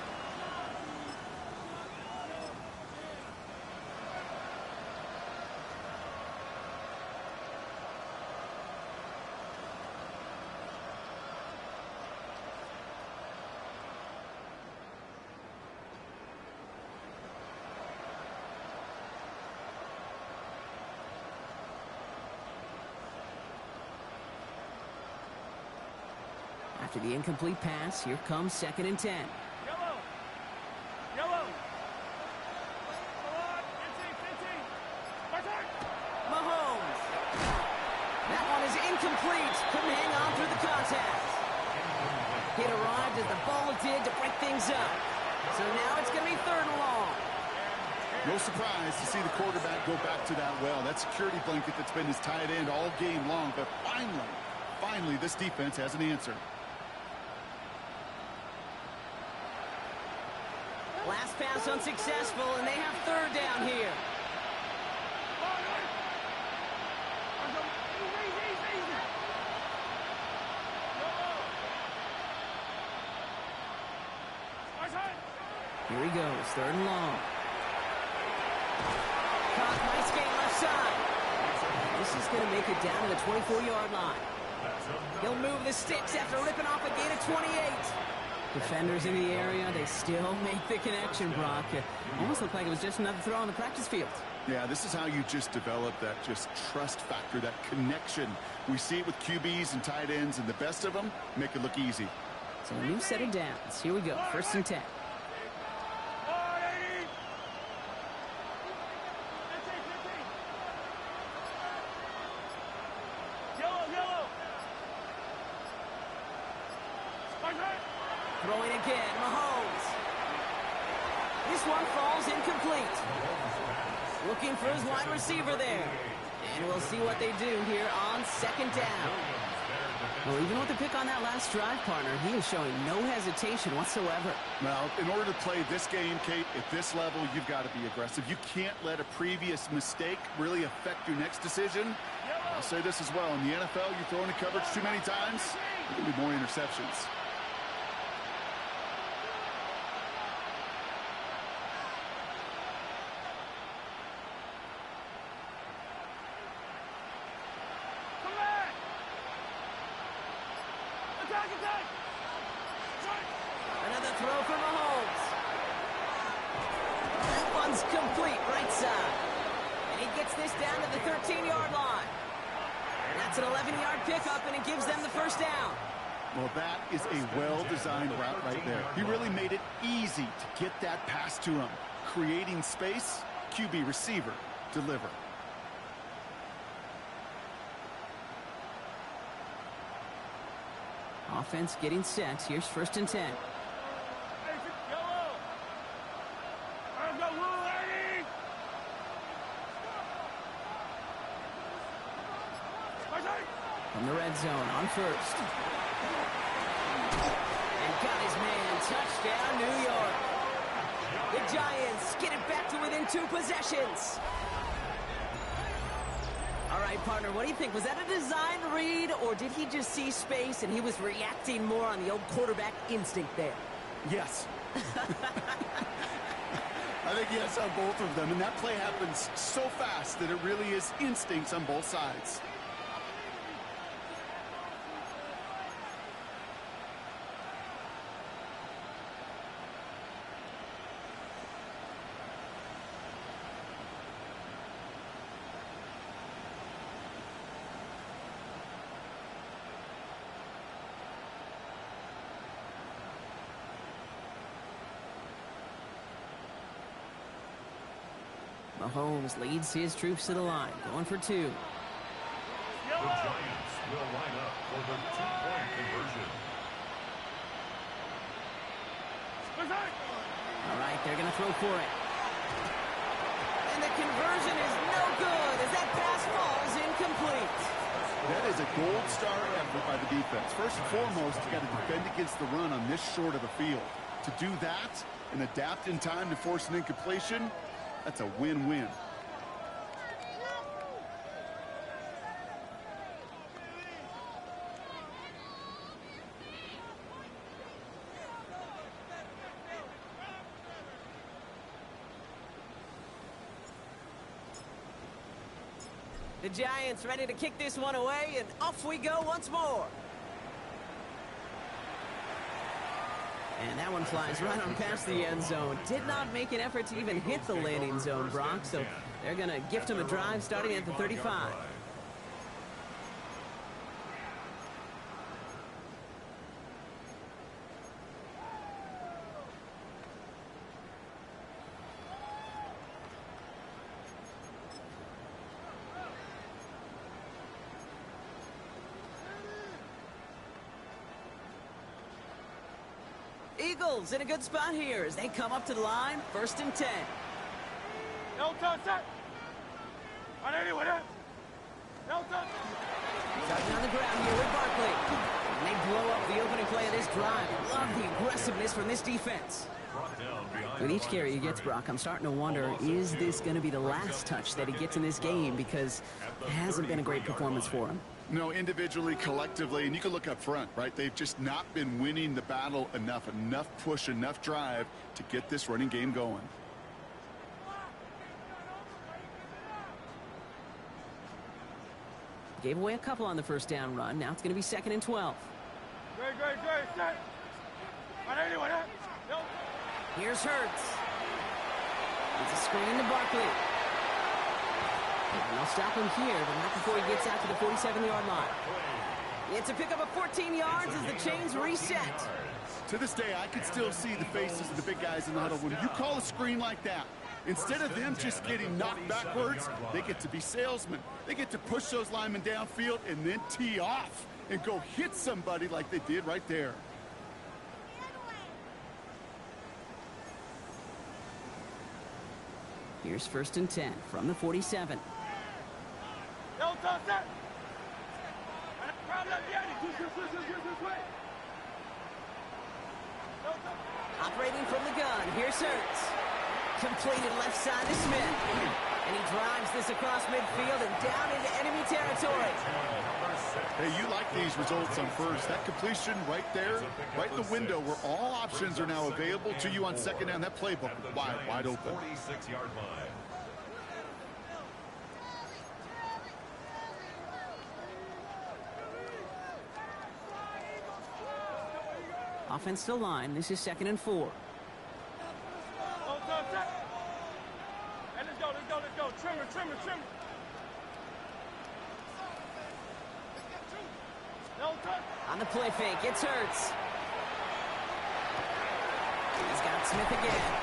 After the incomplete pass, here comes second and 10. Yellow. Come on, 15. incomplete. Couldn't hang on through the contact. It arrived as the ball did to break things up. So now it's going to be 3rd and long. No surprise to see the quarterback go back to that well. That security blanket that's been his tight end all game long. But finally, this defense has an answer. Last pass unsuccessful, and they have 3rd down here. Here he goes, 3rd and long. Caught, nice gain left side. This is going to make it down to the 24-yard line. He'll move the sticks after ripping off a gain of 28. Defenders in the area, they still make the connection, Brock. It almost looked like it was just another throw on the practice field. Yeah, this is how you just develop that just trust factor, that connection. We see it with QBs and tight ends, and the best of them make it look easy. So a new set of downs. Here we go, 1st and 10. Throwing again, Mahomes. This one falls incomplete. Looking for his wide receiver there. And we'll see what they do here on 2nd down. Well, even with the pick on that last drive, partner, he is showing no hesitation whatsoever. Well, in order to play this game, Kate, at this level, you've got to be aggressive. You can't let a previous mistake really affect your next decision. I'll say this as well. In the NFL, you throw into coverage too many times, there will be more interceptions. Another throw for Mahomes. That one's complete, right side. And he gets this down to the 13-yard line. And that's an 11-yard pickup, and it gives them the 1st down. Well, that is a well-designed route right there. He really made it easy to get that pass to him. Creating space, QB receiver, deliver. Offense getting set. Here's 1st and 10. From the red zone on 1st. And got his man. Touchdown, New York. The Giants get it back to within 2 possessions. All right, partner, what do you think? Was that a design read, or did he just see space and he was reacting more on the old quarterback instinct there? Yes. I think yes on both of them, and that play happens so fast that it really is instincts on both sides. Mahomes leads his troops to the line, going for 2. The Giants will line up for the 2-point conversion. All right, they're going to throw for it. And the conversion is no good as that pass falls incomplete. That is a gold star effort by the defense. First and foremost, you got to defend against the run on this short of a field. To do that and adapt in time to force an incompletion, that's a win-win. The Giants ready to kick this one away, and off we go once more. And that one flies right on past the end zone. Did not make an effort to even hit the landing zone, Brock, so they're going to gift him a drive starting at the 35. Eagles in a good spot here as they come up to the line, 1st and 10. No touch that. On anyone else. No touch. Tucking on the ground here with Barkley. And they blow up the opening play of this drive. Love the aggressiveness from this defense. With each carry he gets, Brock, I'm starting to wonder, is this going to be the last touch that he gets in this game? Because it hasn't been a great performance for him. No, individually, collectively, and you can look up front, right? They've just not been winning the battle enough push, enough drive to get this running game going. Gave away a couple on the first down run. Now it's going to be 2nd and 12. Great, set. On anyone else. No. Here's Hurts. It's a screen to Barkley. And they'll stop him here, but not before he gets out to the 47-yard line. It's a pickup of 14 yards as the chains reset. To this day, I can still see the faces of the big guys in the huddle. When you call a screen like that, instead of them just getting knocked backwards, they get to be salesmen. They get to push those linemen downfield and then tee off and go hit somebody like they did right there. Here's 1st and 10 from the 47. No touch that. Operating from the gun, here's Hurts. Completed left side to Smith. And he drives this across midfield and down into enemy territory. Hey, you like these results on first. That completion right there, right in the window where all options are now available to you on second down. That playbook wide open. 46-yard line. Offensive line, this is 2nd and 4. Hey, let's go. Trimmer. No touch. On the play fake, it's Hurts. He's got Smith again.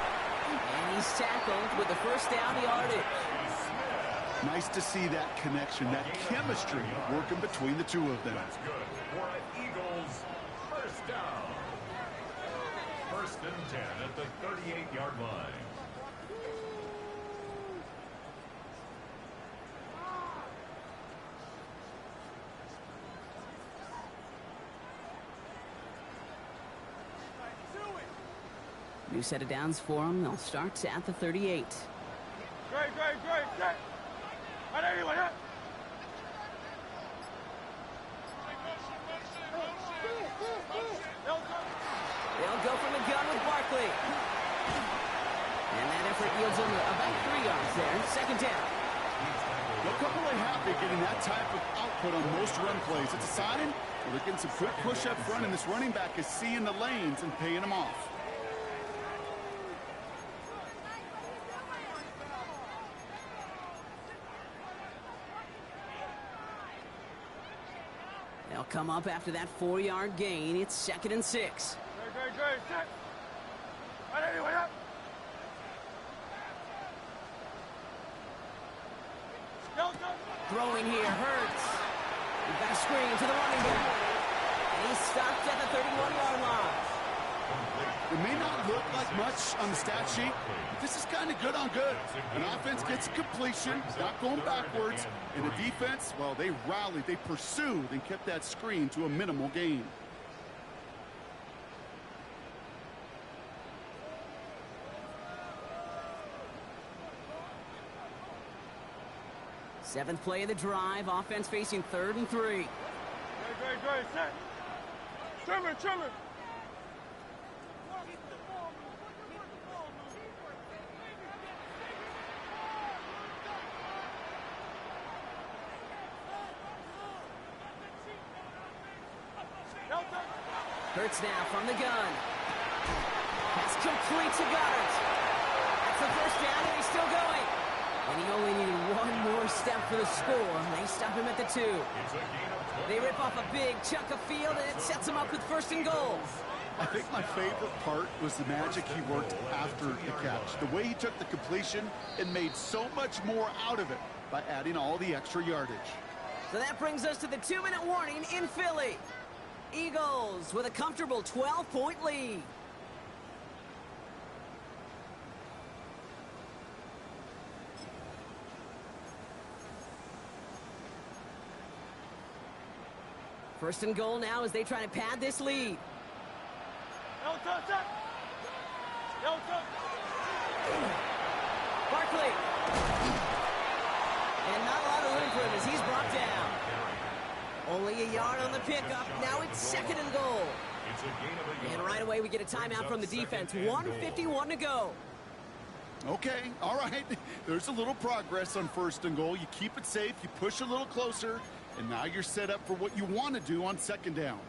And he's tackled with the first down yardage. Nice to see that connection, that chemistry working between the two of them. That's good for an Eagles first down. 1st and 10 at the 38-yard line. New set of downs for them. They'll start at the 38. Great. Set. On anyone else. No touch. They'll go from the gun with Barkley. And that effort yields them about 3 yards there. 2nd down. They'll come away happy getting that type of output on most run plays. It's a sign they're getting some quick push up front, and this running back is seeing the lanes and paying them off. They'll come up after that 4-yard gain. It's 2nd and 6. Great. Set. On anyone else. No touch. Throwing here, Hurts. We've got a screen to the running back. And he's stopped at the 31-yard line. It may not look like much on the stat sheet, but this is kind of good on good. An offense gets completion, not going backwards, and a defense, well, they rallied, they pursued, and kept that screen to a minimal gain. Seventh play of the drive. Offense facing 3rd and 3. Great. Set. Trimmer. No touch. Hurts now from the gun. Pass complete to Goddard. That's the first down, and he's still going. And he only needed one more step for the score. They stop him at the 2. They rip off a big chunk of field, and it sets him up with 1st and goal. I think my favorite part was the magic he worked after the catch. The way he took the completion and made so much more out of it by adding all the extra yardage. So that brings us to the 2-minute warning in Philly. Eagles with a comfortable 12-point lead. First and goal now as they try to pad this lead. Barkley. And not a lot of room for him as he's brought down. Only a yard on the pickup. Now it's second and goal. And right away we get a timeout from the defense. 1:51 to go. Okay, all right. There's a little progress on first and goal. You keep it safe, you push a little closer, and now you're set up for what you want to do on second down.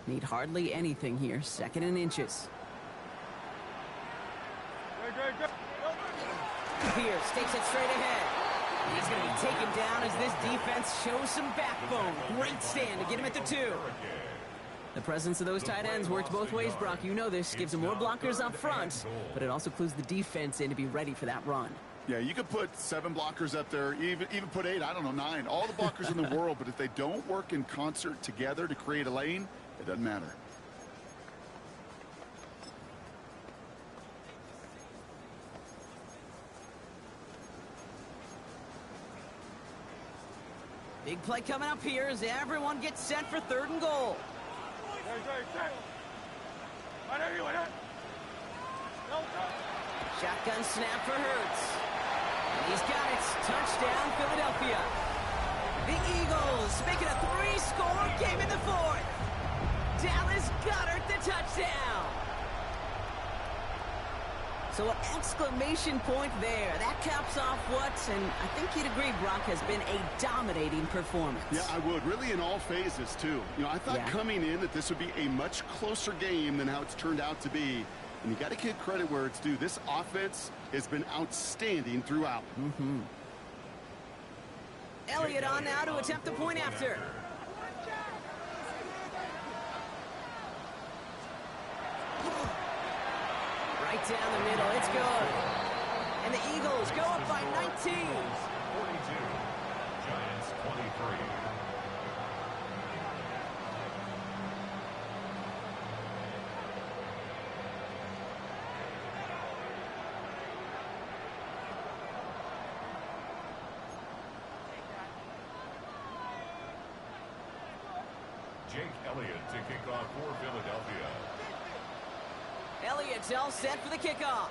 Need hardly anything here. Second and inches. Pierce takes it straight ahead. He's going to be taken down as this defense shows some backbone. Great stand to get him at the 2. The presence of those tight ends works both ways, Brock. You know this. Gives them more blockers up front, but it also clues the defense in to be ready for that run. Yeah, you could put 7 blockers up there, even put 8, I don't know, 9. All the blockers in the world, but if they don't work in concert together to create a lane, it doesn't matter. Big play coming up here as everyone gets set for third and goal. Shotgun snap for Hurts. And he's got it. Touchdown, Philadelphia. The Eagles make it a 3-score game in the 4th. Dallas Goedert the touchdown. So an exclamation point there. That caps off what, and I think you'd agree, Brock, has been a dominating performance. Yeah, I would. Really in all phases, too. You know, I thought coming in that this would be a much closer game than how it's turned out to be. And you got to give credit where it's due. This offense has been outstanding throughout. Elliott on now to attempt the point after. Right down the middle, it's good. And the Eagles go up by 19. 42, Giants 23. Jake Elliott to kick off for Philadelphia. Elliott's all set for the kickoff.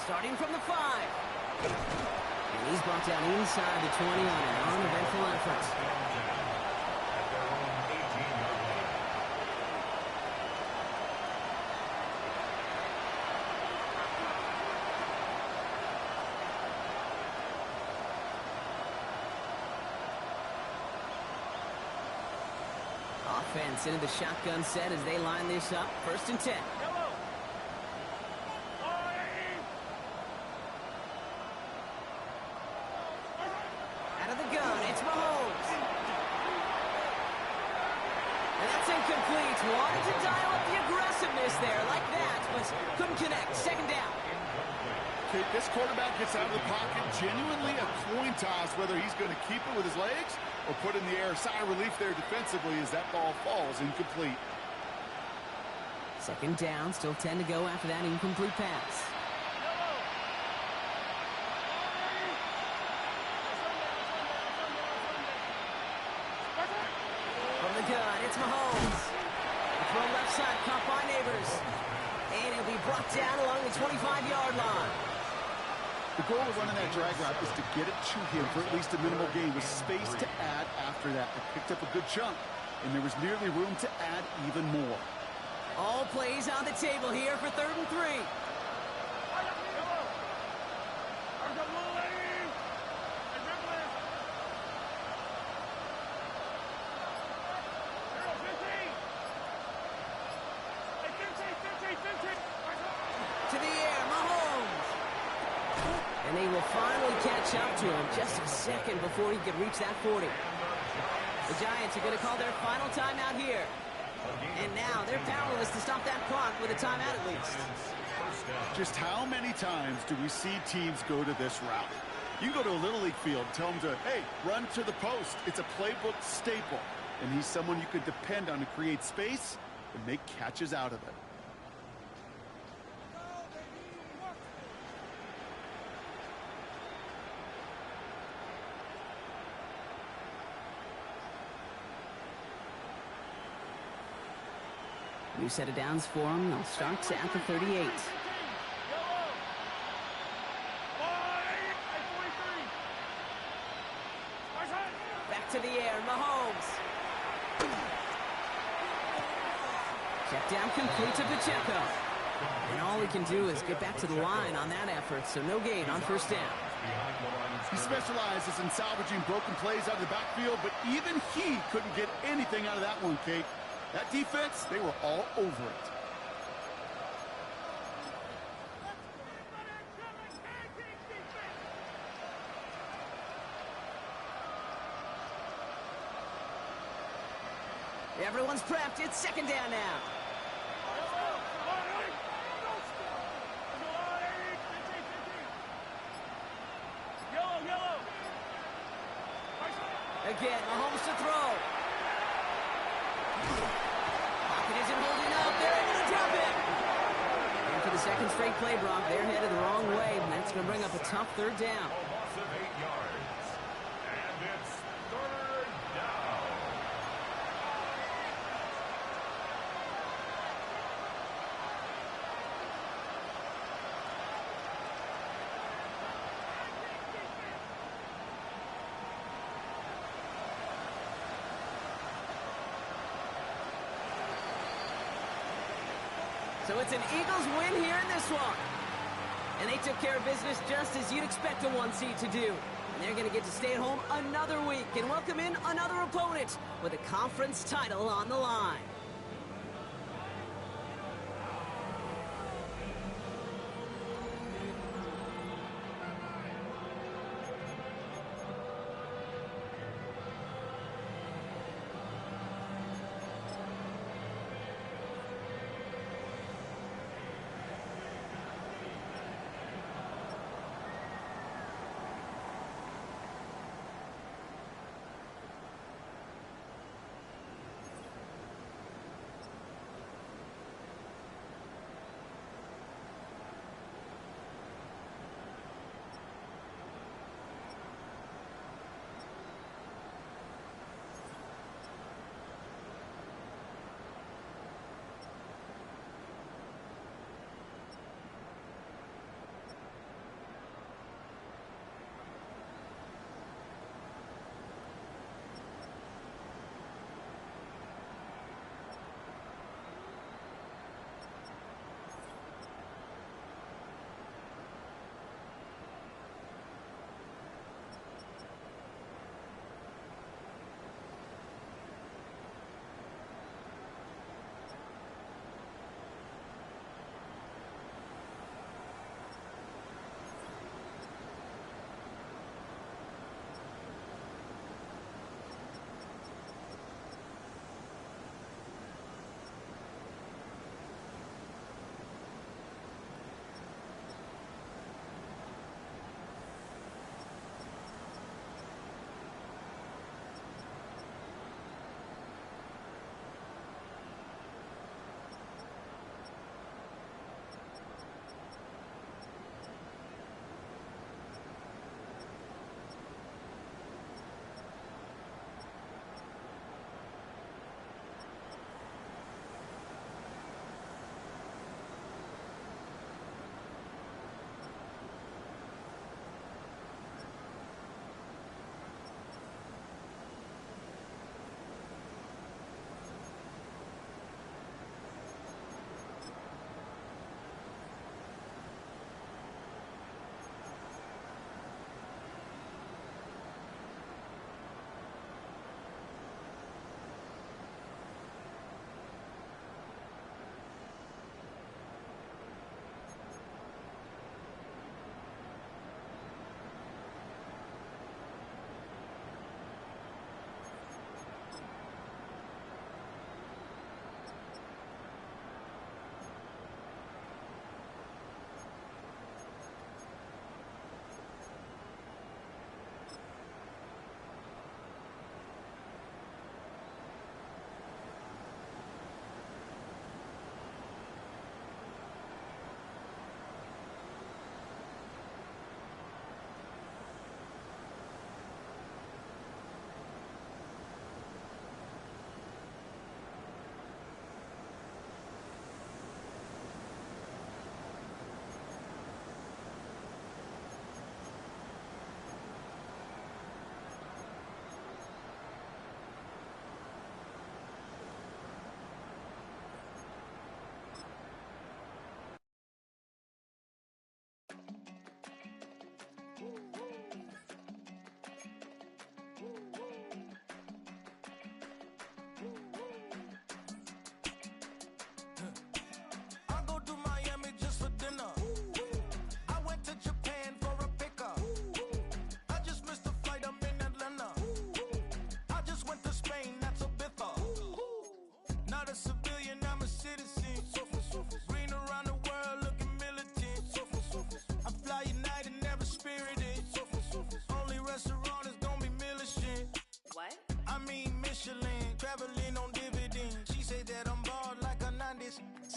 Starting from the 5. And he's brought down inside the 20 on an uneventful effort. Offense into the shotgun set as they line this up. First and 10. Out of the gun, it's Mahomes. And that's incomplete. Wanted to dial up the aggressiveness there like that, but couldn't connect. Second down. Okay, this quarterback gets out of the pocket. Genuinely a coin toss whether he's going to keep it with his legs or put in the air. Sigh of relief there defensively as that ball falls incomplete. Second down, still 10 to go after that incomplete pass. From the gun, it's Mahomes. The throw left side, caught by Neighbors. And it'll be brought down along the 25-yard line. The goal of running that drag route is to get it to him for at least a minimal gain with space to add after that. They picked up a good chunk, and there was nearly room to add even more. All plays on the table here for third and 3. To the air, Mahomes. And they will finally catch up to him just a second before he could reach that 40. The Giants are going to call their final timeout here. And now they're powerless to stop that clock with a timeout at least. Just how many times do we see teams go to this route? You go to a Little League field, tell them to, hey, run to the post. It's a playbook staple. And he's someone you can depend on to create space and make catches out of it. New set of downs for them. They'll start at the 38. Back to the air, Mahomes. Check down complete to Pacheco. And all he can do is get back to the line on that effort, so no gain on first down. He specializes in salvaging broken plays out of the backfield, but even he couldn't get anything out of that one, Kate. That defense, they were all over it. Everyone's prepped. It's second down now. Again, Mahomes to throw. Pocket isn't holding up. They're able to drop it. And for the second straight play, Brock, they're headed the wrong way, and that's going to bring up a tough third down. A loss of 8 yards. And it's third down. So it's an Eagles win here in this one. And they took care of business just as you'd expect a 1 seed to do. And they're going to get to stay at home another week and welcome in another opponent with a conference title on the line.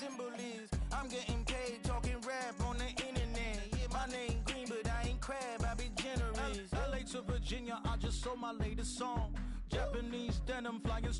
symbol is. I'm getting paid, talking rap on the internet. Yeah, my name green, but I ain't crab, I be generous. LA to Virginia, I just sold my latest song. Japanese denim flying